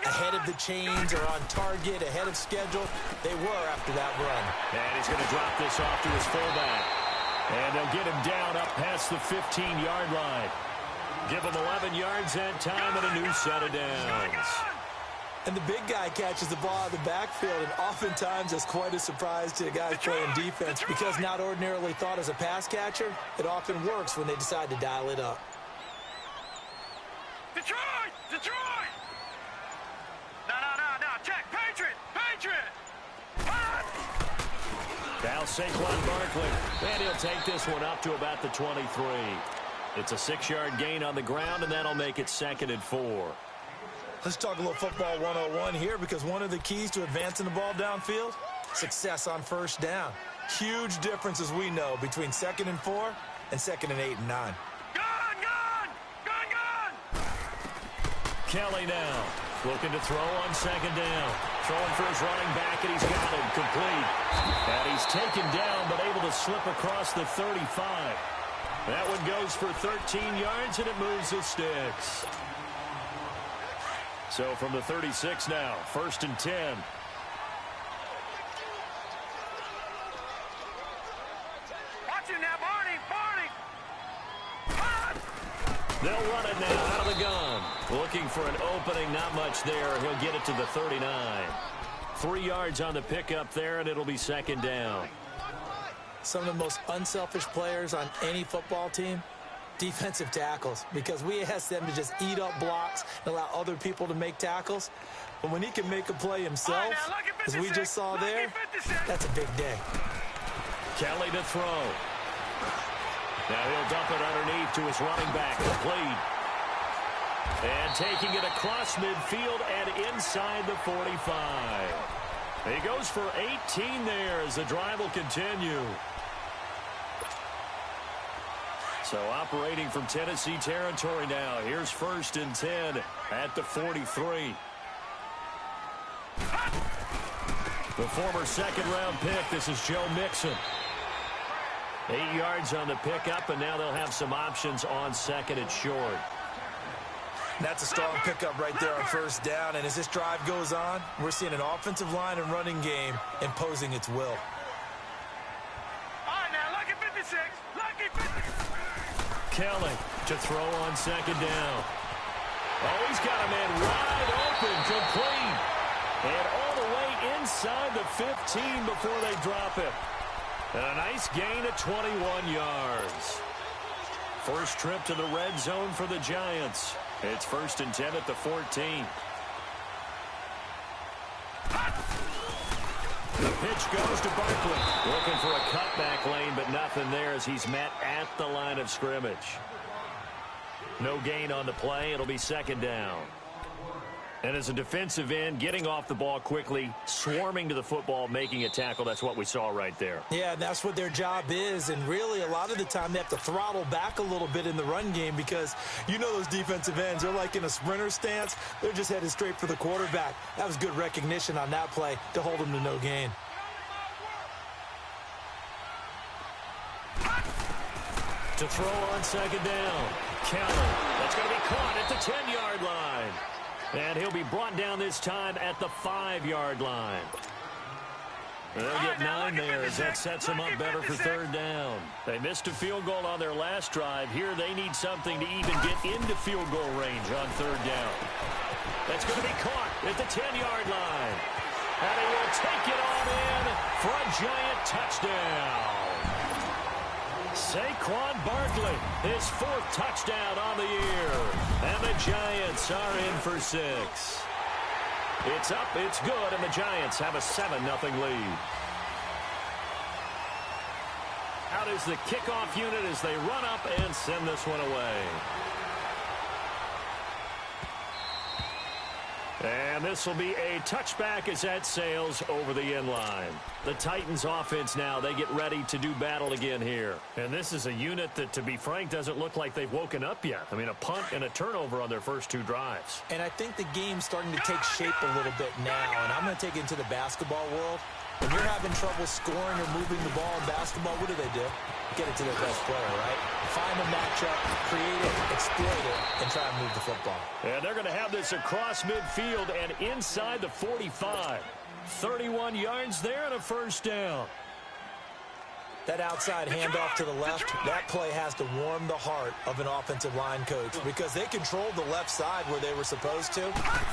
B: ahead of the chains or on target, ahead of schedule. They were after that run.
A: And he's going to drop this off to his fullback. And they'll get him down up past the 15-yard line. Give him 11 yards that time and a new set of downs.
B: And the big guy catches the ball out of the backfield, and oftentimes it's quite a surprise to the guys playing defense because not ordinarily thought as a pass catcher, it often works when they decide to dial it up.
C: Detroit! Detroit! No, check. Patriot!
A: Now Saquon Barkley, and he'll take this one up to about the 23. It's a 6-yard gain on the ground, and that'll make it second and 4.
B: Let's talk a little football 101 here because one of the keys to advancing the ball downfield, success on first down. Huge difference, as we know, between 2nd and 4 and 2nd and 8 and 9.
C: Gun!
A: Kelly now looking to throw on second down. Throwing for his running back, and he's got him complete. And he's taken down, but able to slip across the 35. That one goes for 13 yards, and it moves the sticks. So from the 36 now, 1st and 10.
C: Watch it now, Barney!
A: They'll run it now out of the gun. Looking for an opening, not much there. He'll get it to the 39. 3 yards on the pickup there, and it'll be second down.
B: Some of the most unselfish players on any football team, defensive tackles, because we ask them to just eat up blocks and allow other people to make tackles. But when he can make a play himself, as we just saw there, that's a big day.
A: Kelly to throw. Now he'll dump it underneath to his running back, complete. And taking it across midfield and inside the 45. He goes for 18 there as the drive will continue. So operating from Tennessee territory now. Here's 1st and 10 at the 43. The former second-round pick, this is Joe Mixon. 8 yards on the pickup, and now they'll have some options on second and short.
B: That's a strong pickup right there on first down, and as this drive goes on, we're seeing an offensive line and running game imposing its will.
C: All right, now, lucky 56. Lucky 56.
A: Kelly to throw on second down. Oh, he's got a man wide open, complete. And all the way inside the 15 before they drop it. And a nice gain of 21 yards. First trip to the red zone for the Giants. It's 1st and 10 at the 14. The pitch goes to Barkley. Looking for a cutback lane, but nothing there as he's met at the line of scrimmage. No gain on the play. It'll be second down. And as a defensive end, getting off the ball quickly, swarming to the football, making a tackle, that's what we saw right there.
B: Yeah, and that's what their job is. And really, a lot of the time, they have to throttle back a little bit in the run game because you know those defensive ends, they're like in a sprinter stance. They're just headed straight for the quarterback. That was good recognition on that play to hold them to no gain.
A: To throw on second down. Kelly. That's going to be caught at the 10-yard line. And he'll be brought down this time at the 5-yard line. They'll get 9 there as that sets them up better for third down. They missed a field goal on their last drive. Here they need something to even get into field goal range on third down. That's going to be caught at the 10-yard line. And he will take it on in for a giant touchdown. Saquon Barkley, his 4th touchdown on the year. And the Giants are in for 6. It's up, it's good, and the Giants have a 7-0 lead. Out is the kickoff unit as they run up and send this one away. And this will be a touchback as that sails over the end line. The Titans offense now, they get ready to do battle again here. And this is a unit that, to be frank, doesn't look like they've woken up yet. I mean, a punt and a turnover on their first 2 drives.
B: And I think the game's starting to take shape a little bit now. And I'm going to take it into the basketball world. When you're having trouble scoring or moving the ball in basketball, what do? Get it to their best player, right? Find a matchup, create it, exploit it, and try and move the football.
A: And they're going to have this across midfield and inside the 45. 31 yards there and a first down.
B: That outside handoff to the left, that play has to warm the heart of an offensive line coach because they controlled the left side where they were supposed to.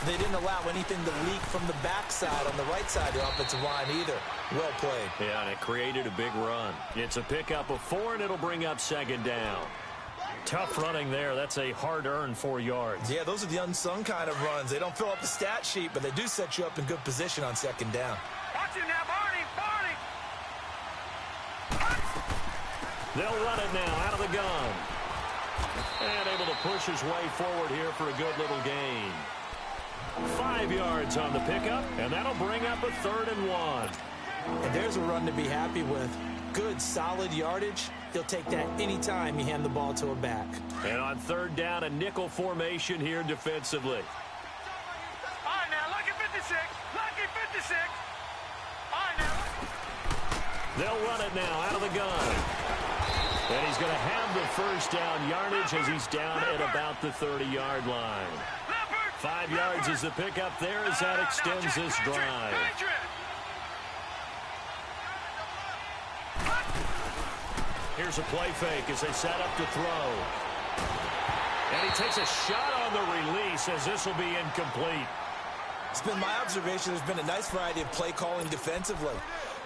B: They didn't allow anything to leak from the backside on the right side of the offensive line either. Well played.
A: Yeah, and it created a big run. It's a pickup of 4, and it'll bring up 2nd down. Tough running there. That's a hard-earned 4 yards.
B: Yeah, those are the unsung kind of runs. They don't fill up the stat sheet, but they do set you up in good position on 2nd down.
C: Watch it now, Barney.
A: They'll run it now out of the gun. And able to push his way forward here for a good little gain. 5 yards on the pickup, and that'll bring up a 3rd and 1.
B: And there's a run to be happy with. Good, solid yardage. He'll take that anytime you hand the ball to a back.
A: And on 3rd down, a nickel formation here defensively.
C: All right, now, lucky 56. Lucky 56. All right, now.
A: They'll run it now out of the gun. And he's going to have the first down yardage as he's down at about the 30-yard line. 5 yards is the pickup there as that extends this drive. Here's a play fake as they set up to throw. And he takes a shot on the release as this will be incomplete.
B: It's been my observation there's been a nice variety of play calling defensively.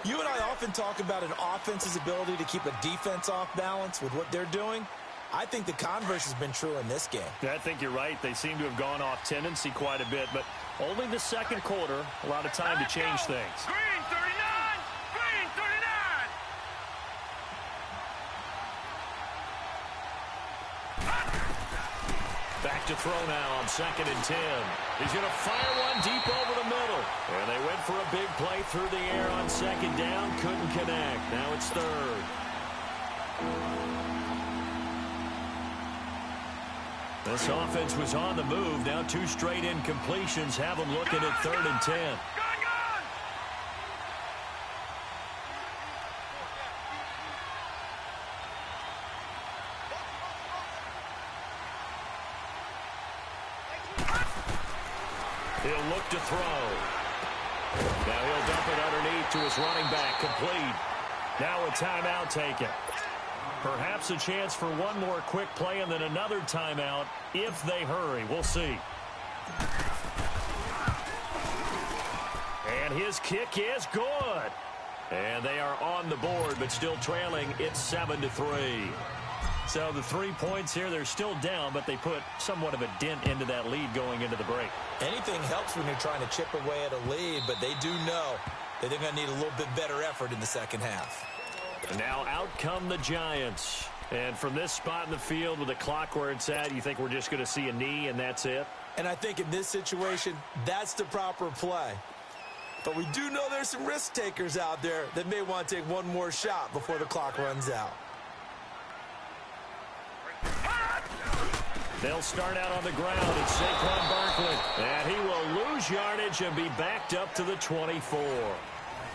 B: You and I often talk about an offense's ability to keep a defense off balance with what they're doing. I think the converse has been true in this game.
A: I think you're right. They seem to have gone off tendency quite a bit, but only the 2nd quarter, a lot of time to change things.
C: Green 39. Green 39.
A: Back to throw now on 2nd and 10. He's going to fire one deep over the middle. And they went for a big play through the air on 2nd down. Couldn't connect. Now it's 3rd. This offense was on the move. Now 2 straight incompletions have them looking at 3rd and 10. He'll look to throw. Now he'll dump it underneath to his running back. Complete. Now a timeout taken. Perhaps a chance for one more quick play and then another timeout if they hurry. We'll see. And his kick is good. And they are on the board, but still trailing. It's 7-3. So the 3 points here, they're still down, but they put somewhat of a dent into that lead going into the break.
B: Anything helps when you're trying to chip away at a lead, but they do know that they're going to need a little bit better effort in the 2nd half.
A: And now out come the Giants. And from this spot in the field with the clock where it's at, you think we're just going to see a knee and that's it?
B: And I think in this situation, that's the proper play. But we do know there's some risk takers out there that may want to take one more shot before the clock runs out.
A: They'll start out on the ground. It's Saquon Barkley. And he will lose yardage and be backed up to the 24.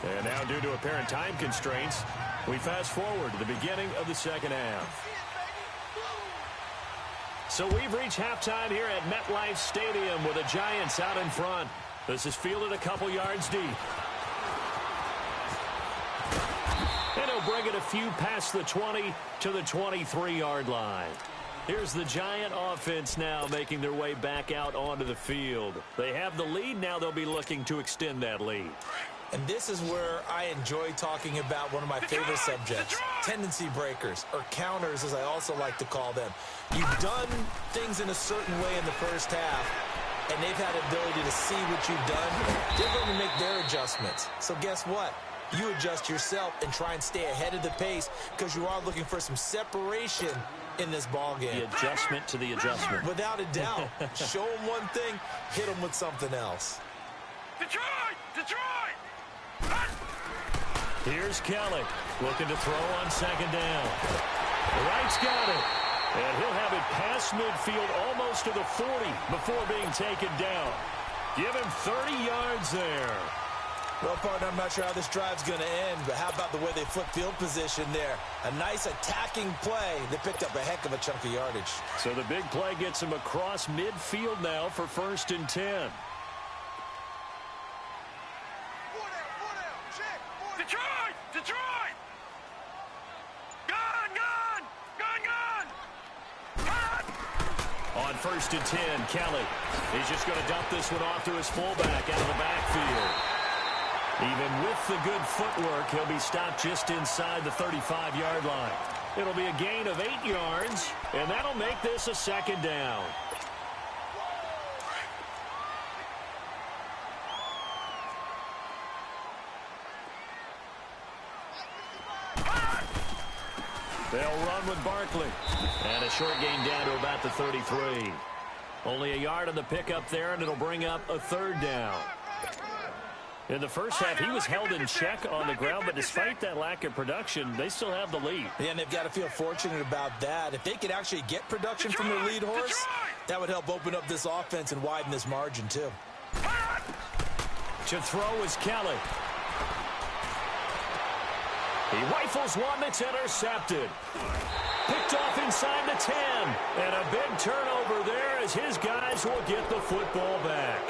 A: And now due to apparent time constraints, we fast forward to the beginning of the 2nd half. So we've reached halftime here at MetLife Stadium with the Giants out in front. This is fielded a couple yards deep. And he'll bring it a few past the 20 to the 23-yard line. Here's the Giant offense now making their way back out onto the field. They have the lead. Now they'll be looking to extend that lead.
B: And this is where I enjoy talking about one of my favorite subjects, tendency breakers, or counters as I also like to call them. You've done things in a certain way in the first half, and they've had the ability to see what you've done. They're going to make their adjustments. So guess what? You adjust yourself and try and stay ahead of the pace because you are looking for some separation in this ball game.
A: The adjustment to the adjustment.
B: Without a doubt. Show them one thing, hit them with something else.
C: Detroit! Detroit!
A: Here's Kelly looking to throw on second down. Wright's got it. And he'll have it past midfield almost to the 40 before being taken down. Give him 30 yards there.
B: Well, partner, I'm not sure how this drive's going to end, but how about the way they flip field position there? A nice attacking play. They picked up a heck of a chunk of yardage.
A: So the big play gets him across midfield now for 1st and 10.
C: Detroit! Detroit! Gun! Gun! Gun! Gun!
A: On 1st and 10, Kelly. He's just going to dump this one off to his fullback out of the backfield. Even with the good footwork, he'll be stopped just inside the 35-yard line. It'll be a gain of 8 yards, and that'll make this a 2nd down. They'll run with Barkley. And a short gain down to about the 33. Only a yard on the pickup there, and it'll bring up a 3rd down. In the first half, he was held in check on the ground, but despite that lack of production, they still have the lead.
B: Yeah, and they've got to feel fortunate about that. If they could actually get production from their lead horse, that would help open up this offense and widen this margin, too.
A: To throw is Kelly. He rifles one that's intercepted. Picked off inside the 10. And a big turnover there as his guys will get the football back.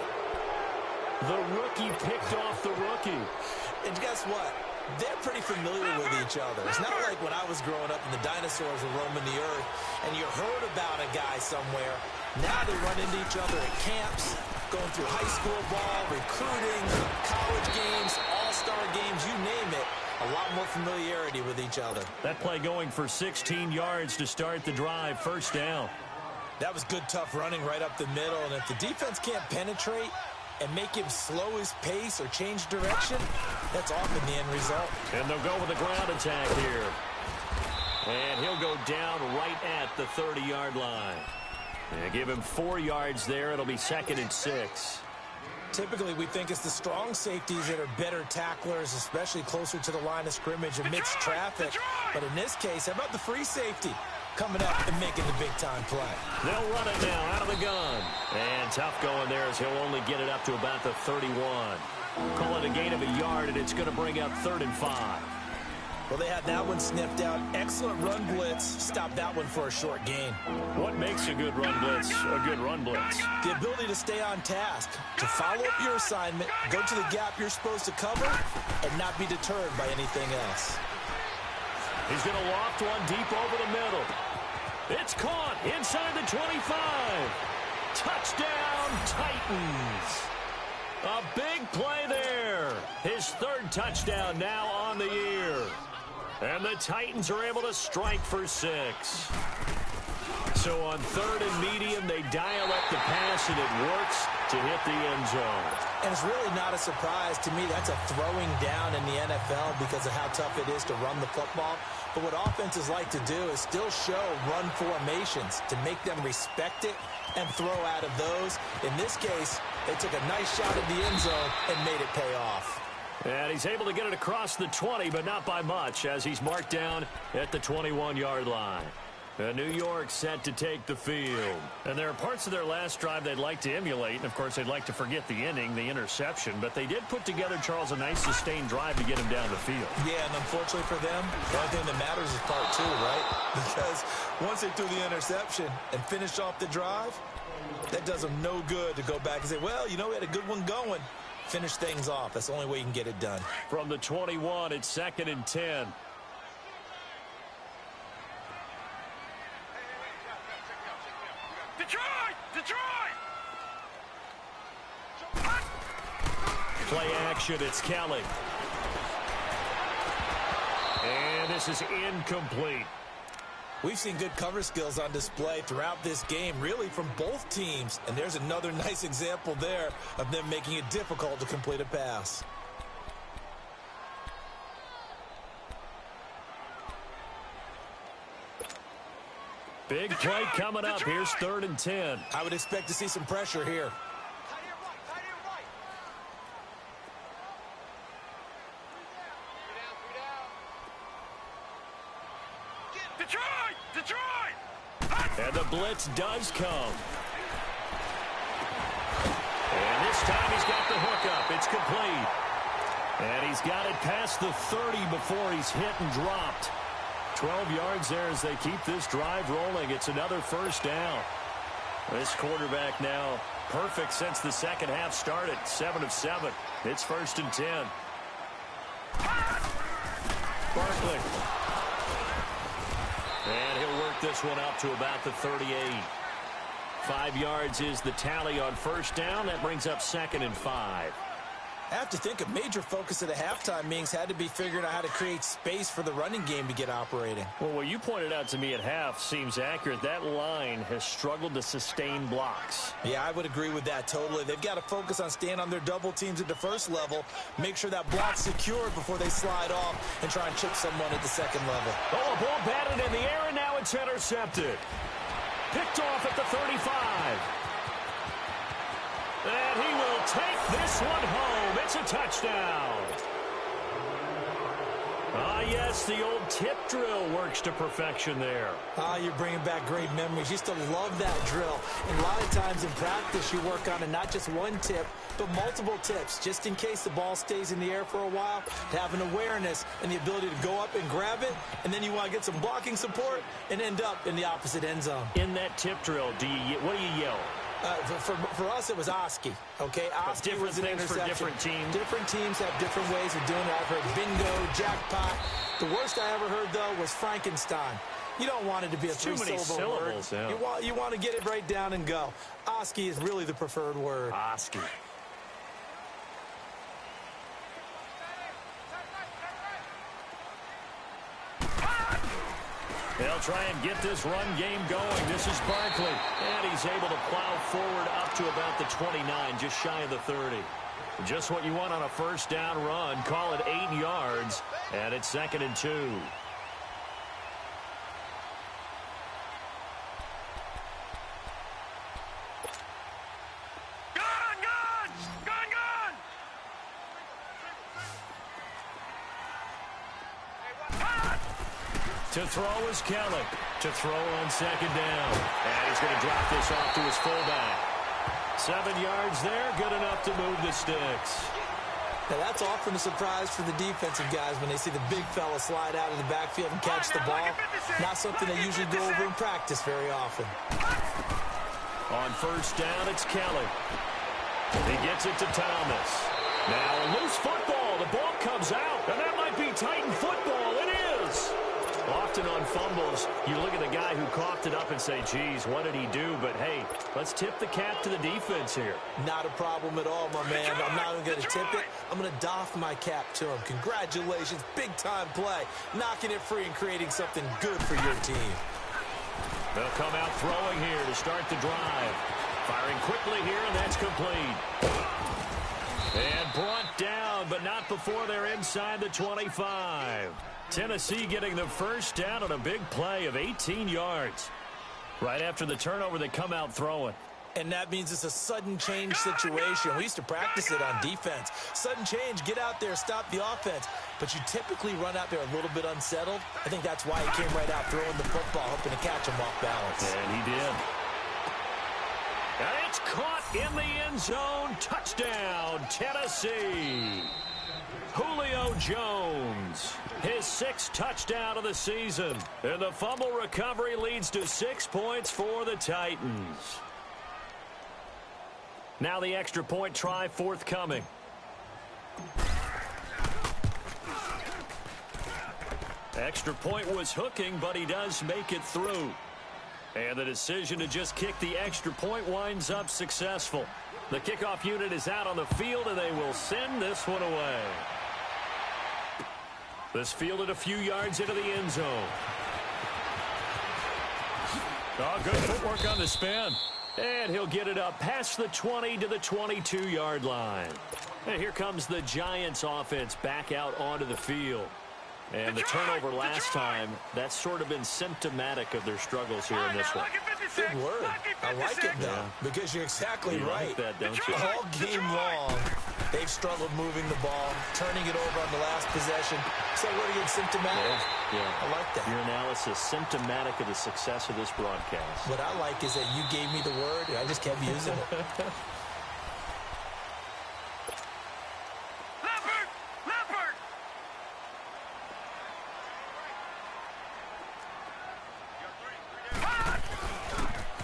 A: The rookie picked off the rookie.
B: And guess what? They're pretty familiar with each other. It's not like when I was growing up and the dinosaurs were roaming the earth and you heard about a guy somewhere. Now they run into each other at camps, going through high school ball, recruiting, college games, all-star games, you name it. A lot more familiarity with each other.
A: That play going for 16 yards to start the drive. 1st down.
B: That was good, tough running right up the middle. And if the defense can't penetrate and make him slow his pace or change direction, that's often the end result.
A: And they'll go with a ground attack here. And he'll go down right at the 30-yard line. And give him 4 yards there. It'll be 2nd and 6.
B: Typically, we think it's the strong safeties that are better tacklers, especially closer to the line of scrimmage amidst traffic. But in this case, how about the free safety coming up and making the big-time play?
A: They'll run it now out of the gun. And tough going there as he'll only get it up to about the 31. Call it a gain of a yard, and it's going to bring up 3rd and 5.
B: Well, they had that one sniffed out. Excellent run blitz. Stop that one for a short gain.
A: What makes a good run blitz a good run blitz?
B: The ability to stay on task, to follow up your assignment, go to the gap you're supposed to cover, and not be deterred by anything else.
A: He's going to loft one deep over the middle. It's caught inside the 25. Touchdown, Titans. A big play there. His 3rd touchdown now on the year. And the Titans are able to strike for 6. So on 3rd and medium, they dial up the pass, and it works to hit the end zone.
B: And it's really not a surprise to me. That's a throwing down in the NFL because of how tough it is to run the football. But what offenses like to do is still show run formations to make them respect it and throw out of those. In this case, they took a nice shot at the end zone and made it pay off.
A: And he's able to get it across the 20, but not by much, as he's marked down at the 21-yard line. New York set to take the field. And there are parts of their last drive they'd like to emulate. And, of course, they'd like to forget the inning, the interception. But they did put together, Charles, a nice sustained drive to get him down the field.
B: Yeah, and unfortunately for them, the only thing that matters is part 2, right? Because once they threw the interception and finished off the drive, that does them no good to go back and say, well, you know, we had a good one going. Finish things off. That's the only way you can get it done.
A: From the 21, it's 2nd and 10.
C: Detroit! Detroit!
A: Play action, it's Kelly. And this is incomplete.
B: We've seen good cover skills on display throughout this game, really from both teams. And there's another nice example there of them making it difficult to complete a pass.
A: Big play coming up. Here's 3rd and 10.
B: I would expect to see some pressure here.
A: And the blitz does come. And this time he's got the hookup. It's complete. And he's got it past the 30 before he's hit and dropped. 12 yards there as they keep this drive rolling. It's another 1st down. This quarterback now perfect since the second half started. 7 of 7. It's 1st and 10. Barkley. And he'll work this one out to about the 38. 5 yards is the tally on 1st down. That brings up 2nd and 5.
B: I have to think a major focus at the halftime meetings had to be figuring out how to create space for the running game to get operating.
A: Well, what you pointed out to me at half seems accurate. That line has struggled to sustain blocks.
B: Yeah, I would agree with that totally. They've got to focus on staying on their double teams at the first level, make sure that block's secured before they slide off and try and chip someone at the second level.
A: Oh, a ball batted in the air, and now it's intercepted. Picked off at the 35. And he will take this one home. It's a touchdown. Ah, yes, the old tip drill works to perfection there.
B: Ah, you're bringing back great memories. Used to love that drill. And a lot of times in practice, you work on it, not just one tip, but multiple tips, just in case the ball stays in the air for a while, to have an awareness and the ability to go up and grab it, and then you want to get some blocking support and end up in the opposite end zone.
A: In that tip drill, what do you yell?
B: For us, it was Oski. Okay, Oski was an interception.
A: For different teams.
B: Different teams have different ways of doing it. I've heard bingo, jackpot. The worst I ever heard, though, was Frankenstein. You don't want it to be a three-syllable word. Yeah. You want to get it right down and go. Oski is really the preferred word.
A: Oski. They'll try and get this run game going. This is Barkley. And he's able to plow forward up to about the 29, just shy of the 30. Just what you want on a 1st down run. Call it 8 yards. And it's 2nd and 2. To throw is Kelly. To throw on 2nd down. And he's going to drop this off to his fullback. 7 yards there, good enough to move the sticks.
B: Now that's often a surprise for the defensive guys when they see the big fella slide out of the backfield and catch the ball. Not something they usually go over in practice very often.
A: On 1st down, it's Kelly. He gets it to Thomas. Now a loose football. The ball comes out, and that might be Titan football. It is. Often on fumbles, you look at the guy who coughed it up and say, geez, what did he do? But, hey, let's tip the cap to the defense here.
B: Not a problem at all, my man. I'm not even going to tip it. I'm going to doff my cap to him. Congratulations. Big-time play. Knocking it free and creating something good for your team.
A: They'll come out throwing here to start the drive. Firing quickly here, and that's complete. And brought down, but not before they're inside the 25. Tennessee getting the 1st down on a big play of 18 yards. Right after the turnover, they come out throwing.
B: And that means it's a sudden change situation. We used to practice it on defense. Sudden change, get out there, stop the offense. But you typically run out there a little bit unsettled. I think that's why he came right out throwing the football, hoping to catch him off balance.
A: And he did. And it's caught in the end zone. Touchdown, Tennessee. Julio Jones, his 6th touchdown of the season. And the fumble recovery leads to 6 points for the Titans. Now the extra point try forthcoming. Extra point was hooking, but he does make it through. And the decision to just kick the extra point winds up successful. The kickoff unit is out on the field, and they will send this one away. This fielded a few yards into the end zone. Oh, good footwork on the spin. And he'll get it up past the 20 to the 22-yard line. And here comes the Giants offense back out onto the field. And the turnover last time, that's sort of been symptomatic of their struggles here in this one.
B: Good word. I like it, though, because you're exactly right.
A: Like that, don't you?
B: All game long, they've struggled moving the ball, turning it over on the last possession. So what again, symptomatic?
A: Yeah.
B: I like that.
A: Your analysis, symptomatic of the success of this broadcast.
B: What I like is that you gave me the word, and I just kept using it.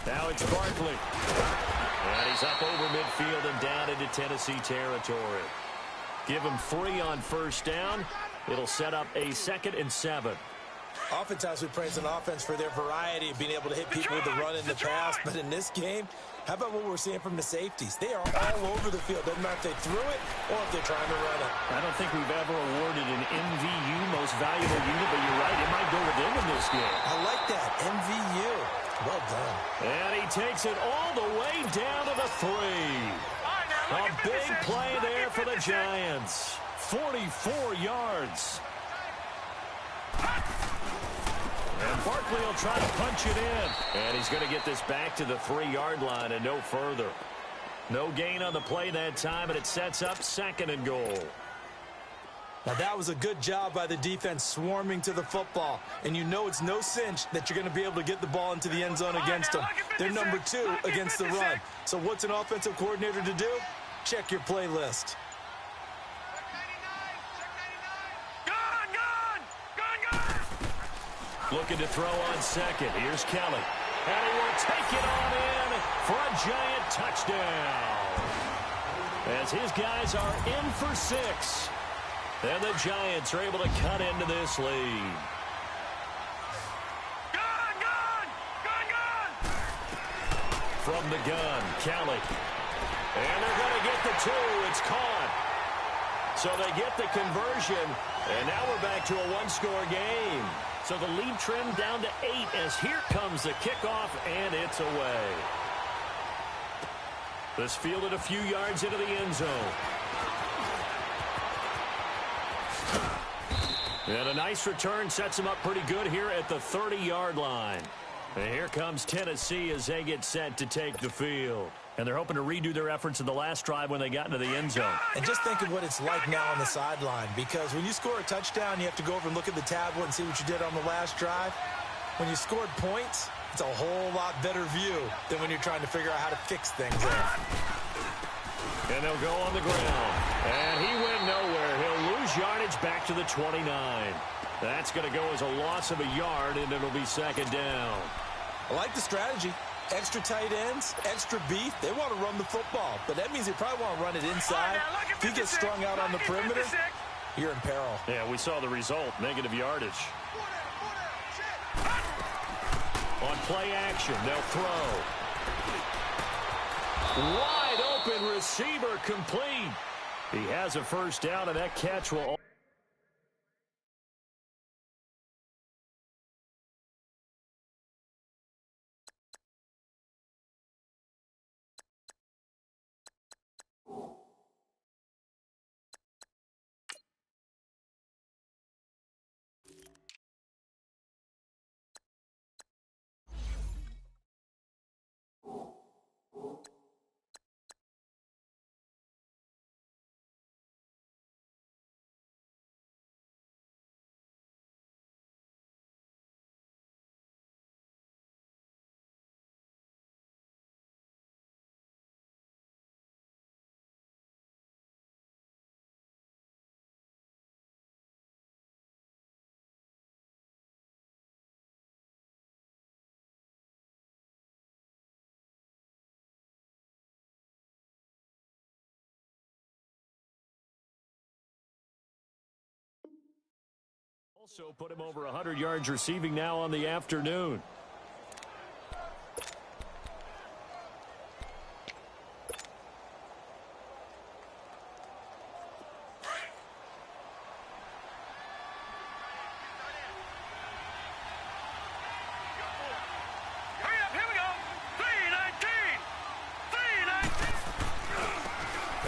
A: Now it's Barkley. And he's up over midfield and down into Tennessee territory. Give him 3 on first down. It'll set up a 2nd and 7.
B: Oftentimes we praise an offense for their variety of being able to hit people with the run in the pass. But in this game, how about what we're seeing from the safeties? They are all over the field. Doesn't matter if they threw it or if they're trying to run it.
A: I don't think we've ever awarded an MVU, most valuable unit, but you're right. It might go to them in this game.
B: I like that. MVU. Well done.
A: And he takes it all the way down to the 3. A big play there for the Giants. 44 yards. And Barkley will try to punch it in. And he's going to get this back to the 3-yard line and no further. No gain on the play that time, and it sets up 2nd and goal.
B: Now, that was a good job by the defense swarming to the football. And you know it's no cinch that you're going to be able to get the ball into the end zone against them. They're number 2 against the run. So what's an offensive coordinator to do? Check your playlist.
A: Looking to throw on 2nd. Here's Kelly. And he will take it on in for a Giant touchdown. As his guys are in for 6. And the Giants are able to cut into this lead. From the gun, Kelly. And they're going to get the 2. It's caught. So they get the conversion. And now we're back to a 1-score game. So the lead trimmed down to 8 as here comes the kickoff, and it's away. This fielded a few yards into the end zone. And a nice return sets them up pretty good here at the 30-yard line. And here comes Tennessee as they get set to take the field. And they're hoping to redo their efforts in the last drive when they got into the end zone.
B: And just think of what it's like now on the sideline, because when you score a touchdown, you have to go over and look at the tablet and see what you did on the last drive. When you scored points, it's a whole lot better view than when you're trying to figure out how to fix things up.
A: And they'll go on the ground. And he went nowhere. He'll lose yardage back to the 29. That's going to go as a loss of a yard, and it'll be 2nd down.
B: I like the strategy. Extra tight ends, extra beef. They want to run the football, but that means they probably want to run it inside. If he gets strung out on the perimeter, you're in peril.
A: Yeah, we saw the result, negative yardage. On play action, they'll throw. Wide open receiver complete. He has a first down, and that catch will... Also put him over 100 yards receiving now on the afternoon.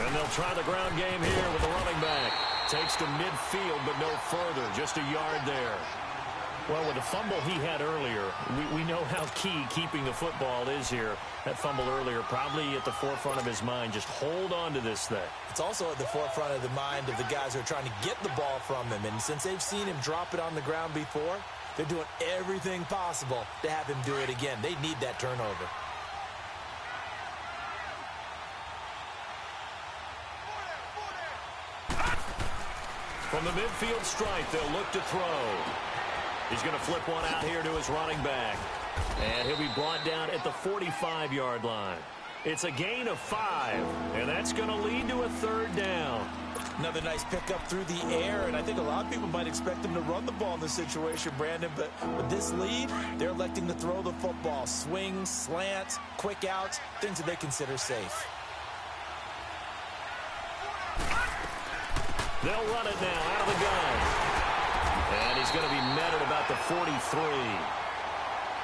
A: And they'll try the ground game here with the running back. Takes to midfield, but no further. Just a yard there. Well, with the fumble he had earlier, we know how key keeping the football is here. That fumble earlier probably at the forefront of his mind. Just hold on to this thing.
B: It's also at the forefront of the mind of the guys who are trying to get the ball from him. And since they've seen him drop it on the ground before, they're doing everything possible to have him do it again. They need that turnover.
A: From the midfield stripe, they'll look to throw. He's going to flip one out here to his running back. And he'll be brought down at the 45-yard line. It's a gain of 5, and that's going to lead to a third down.
B: Another nice pickup through the air, and I think a lot of people might expect them to run the ball in this situation, Brandon, but with this lead, they're electing to throw the football. Swings, slants, quick outs, things that they consider safe.
A: They'll run it now out of the gun. And he's going to be met at about the 43.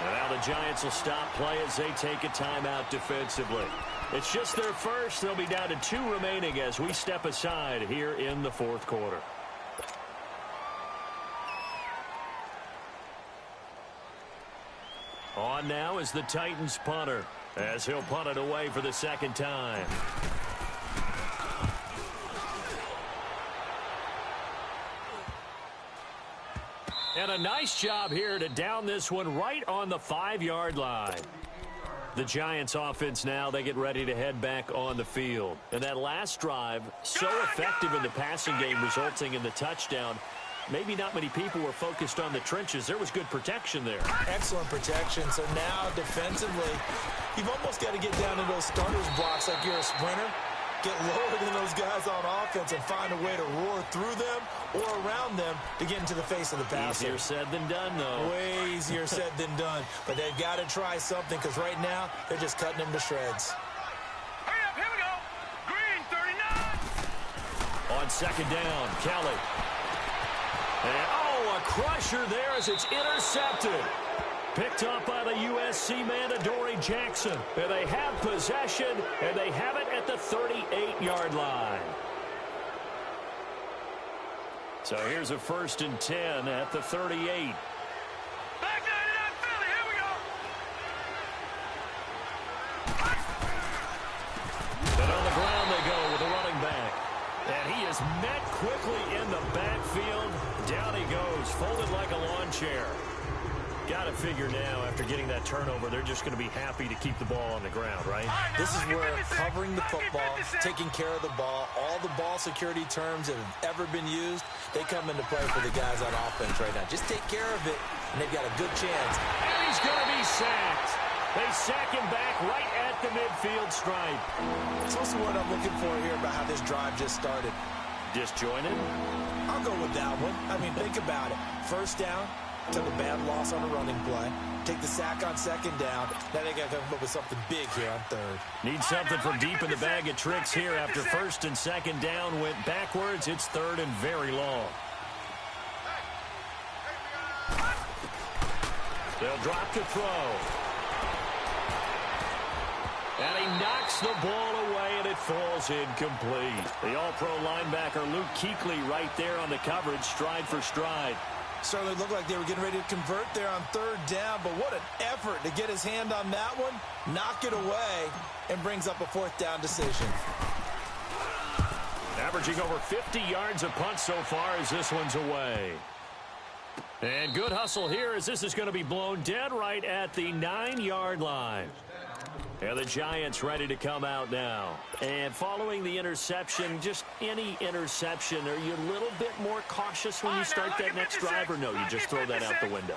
A: And now the Giants will stop play as they take a timeout defensively. It's just their first. They'll be down to 2 remaining as we step aside here in the fourth quarter. On now is the Titans punter as he'll punt it away for the second time. And a nice job here to down this one right on the 5-yard line. The Giants offense now, they get ready to head back on the field. And that last drive, so effective in the passing game, resulting in the touchdown. Maybe not many people were focused on the trenches. There was good protection there.
B: Excellent protection. So now defensively, you've almost got to get down to those starters blocks like you're a sprinter. Get lower than those guys on offense and find a way to roar through them or around them to get into the face of the passer.
A: Easier said than done, though.
B: Way easier said than done. But they've got to try something because right now they're just cutting them to shreds.
C: Hurry up, here we go. Green, 39.
A: On second down, Kelly. And, a crusher there as it's intercepted. Picked up by the USC man, Adoree Jackson. And they have possession, and they have it at the 38-yard line. So here's a 1st and 10 at the 38.
C: Back 99 Philly, here we go.
A: And on the ground they go with the running back. And he is met quickly in the backfield. Down he goes, folded like a lawn chair. Got to figure now, after getting that turnover, they're just going to be happy to keep the ball on the ground, right?
B: This is where covering the football, taking care of the ball, all the ball security terms that have ever been used, they come into play for the guys on offense right now. Just take care of it, and they've got a good chance.
A: And he's going to be sacked. They sack him back right at the midfield stripe.
B: It's also what I'm looking for here about how this drive just started.
A: Disjointed?
B: I'll go with that one. I mean, think about it. First down. Took a bad loss on a running play. Take the sack on second down. Now they got to come up with something big here on third.
A: Need something from deep in the bag of tricks here after first and second down went backwards. It's third and very long. They'll drop to throw. And he knocks the ball away, and it falls incomplete. The all-pro linebacker Luke Kuechly right there on the coverage, stride for stride.
B: Certainly looked like they were getting ready to convert there on third down, but what an effort to get his hand on that one, knock it away, and brings up a 4th down decision.
A: Averaging over 50 yards a punt so far as this one's away. And good hustle here as this is going to be blown dead right at the 9-yard line. And the Giants ready to come out now. And following the interception, just any interception, are you a little bit more cautious when you start that next drive, or no, you just throw that out the window?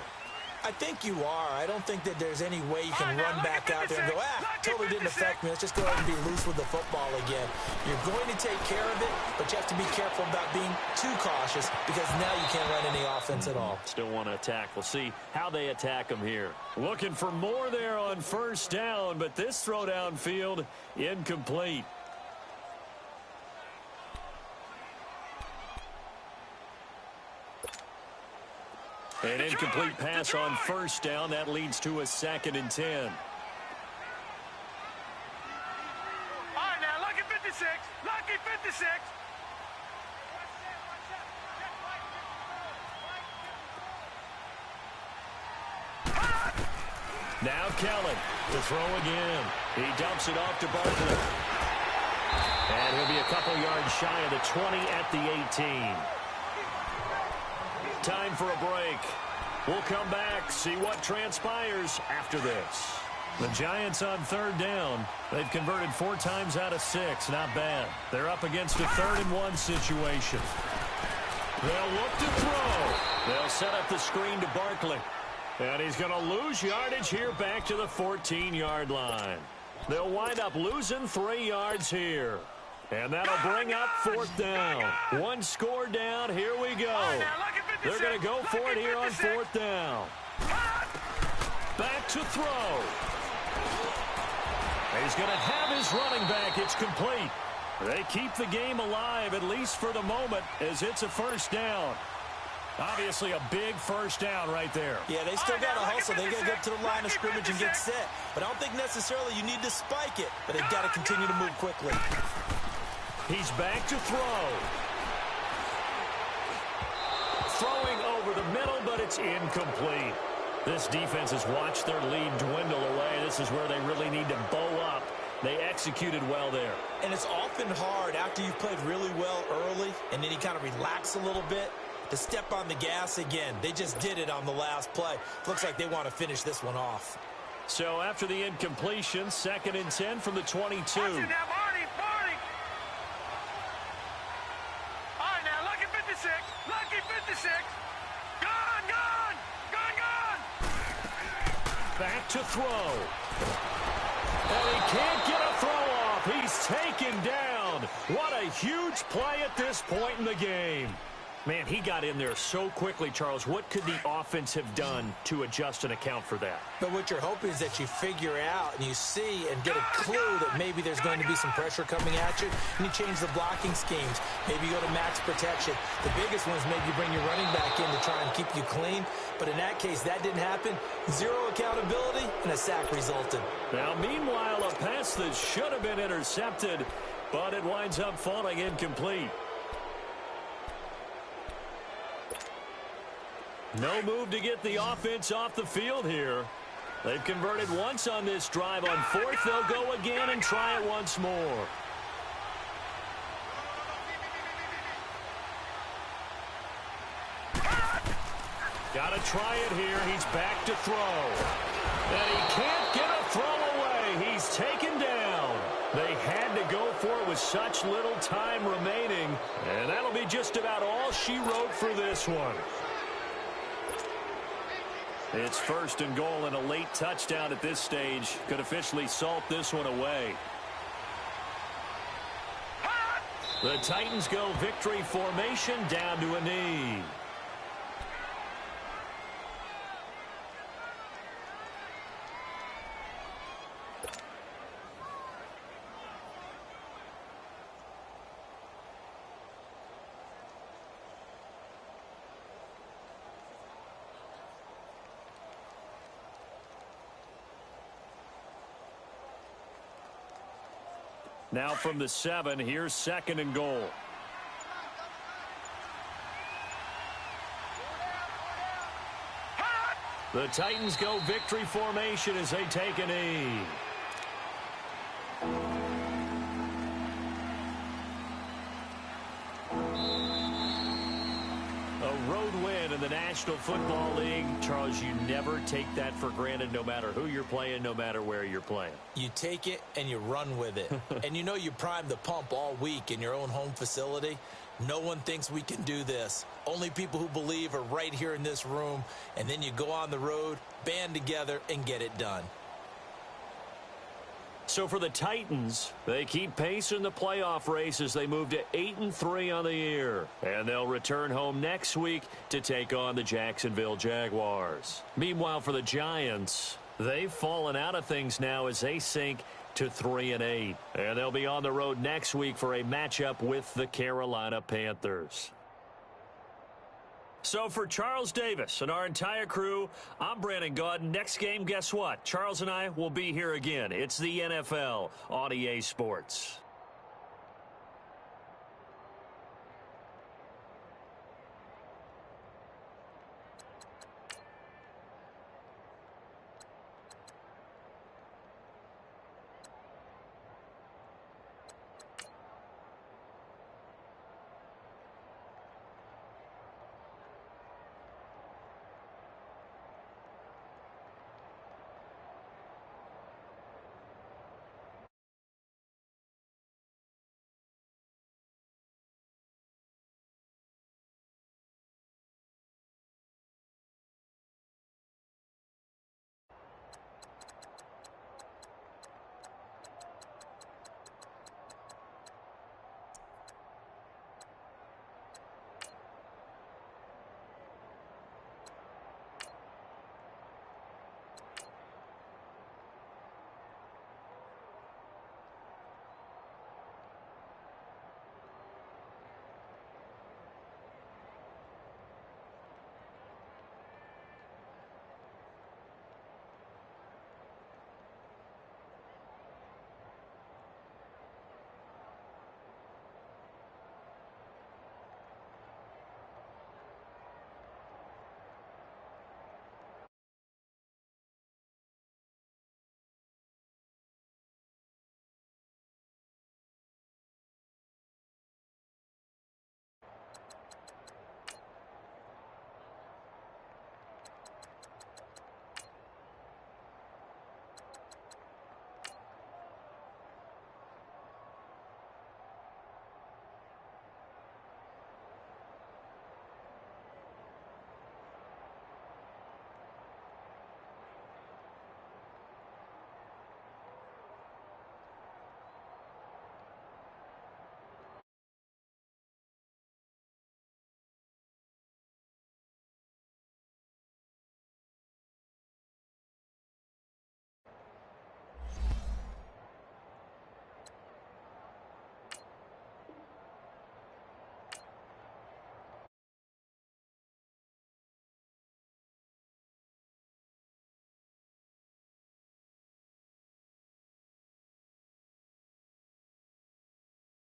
B: I think you are. I don't think that there's any way you can run back out there and go, totally didn't affect me. Let's just go ahead and be loose with the football again. You're going to take care of it, but you have to be careful about being too cautious because now you can't run any offense at all.
A: Still want to attack. We'll see how they attack them here. Looking for more there on first down, but this throw downfield incomplete. An incomplete pass on first down. That leads to a 2nd and 10.
C: All right, now look at 56. 56. Lucky 56.
A: Now Kelly to throw again. He dumps it off to Barkley. And he'll be a couple yards shy of the 20 at the 18. Time for a break. We'll come back, see what transpires after this. The Giants on third down. They've converted 4 times out of 6. Not bad. They're up against a 3rd-and-1 situation. They'll look to throw. They'll set up the screen to Barkley. And he's going to lose yardage here back to the 14-yard line. They'll wind up losing 3 yards here. And that'll bring up 4th down. 1 score down. Here we go. They're going to go for it here on 4th down. Back to throw. He's going to have his running back. It's complete. They keep the game alive, at least for the moment, as it's a 1st down. Obviously a big 1st down right there.
B: Yeah, they still got to hustle. They got to get to the line of scrimmage and get set. But I don't think necessarily you need to spike it. But they've got to continue to move quickly.
A: He's back to throw. Throwing over the middle, but it's incomplete. This defense has watched their lead dwindle away. This is where they really need to bow up. They executed well there. And it's often hard after you've played really well early and then you kind of relax a little bit to step on the gas again. They just did it on the last play. Looks like they want to finish this one off. So after the incompletion, 2nd and 10 from the 22.
C: Watch it now, Barney, Barney. All right, now, lucky 56. Lucky 56. Gone, gone, gone, gone.
A: Back to throw. And he can't get a throw off. He's taken down. What a huge play at this point in the game. Man, he got in there so quickly, Charles. What could the offense have done to adjust and account for that?
B: But what you're hoping is that you figure out and you see and get a clue that maybe there's going to be some pressure coming at you, and you change the blocking schemes. Maybe you go to max protection. The biggest one is maybe you bring your running back in to try and keep you clean. But in that case, that didn't happen. 0 accountability, and a sack resulted.
A: Now, meanwhile, a pass that should have been intercepted, but it winds up falling incomplete. No move to get the offense off the field here. They've converted once on this drive. On 4th, they'll go again and try it once more. Got to try it here. He's back to throw. And he can't get a throw away. He's taken down. They had to go for it with such little time remaining. And that'll be just about all she wrote for this one. It's 1st and goal, and a late touchdown at this stage could officially salt this one away. The Titans go victory formation down to a knee. Now from the 7, here's 2nd and goal. The Titans go victory formation as they take a knee. A road win in the National Football League. Charles, you never take that for granted no matter who you're playing, no matter where you're playing.
B: You take it and you run with it. And you know you primed the pump all week in your own home facility. No one thinks we can do this. Only people who believe are right here in this room. And then you go on the road, band together, and get it done.
A: So for the Titans, they keep pace in the playoff race as they move to 8-3 on the year. And they'll return home next week to take on the Jacksonville Jaguars. Meanwhile, for the Giants, they've fallen out of things now as they sink to 3-8. And they'll be on the road next week for a matchup with the Carolina Panthers. So for Charles Davis and our entire crew, I'm Brandon Gaudin. Next game, guess what? Charles and I will be here again. It's the NFL on EA Sports.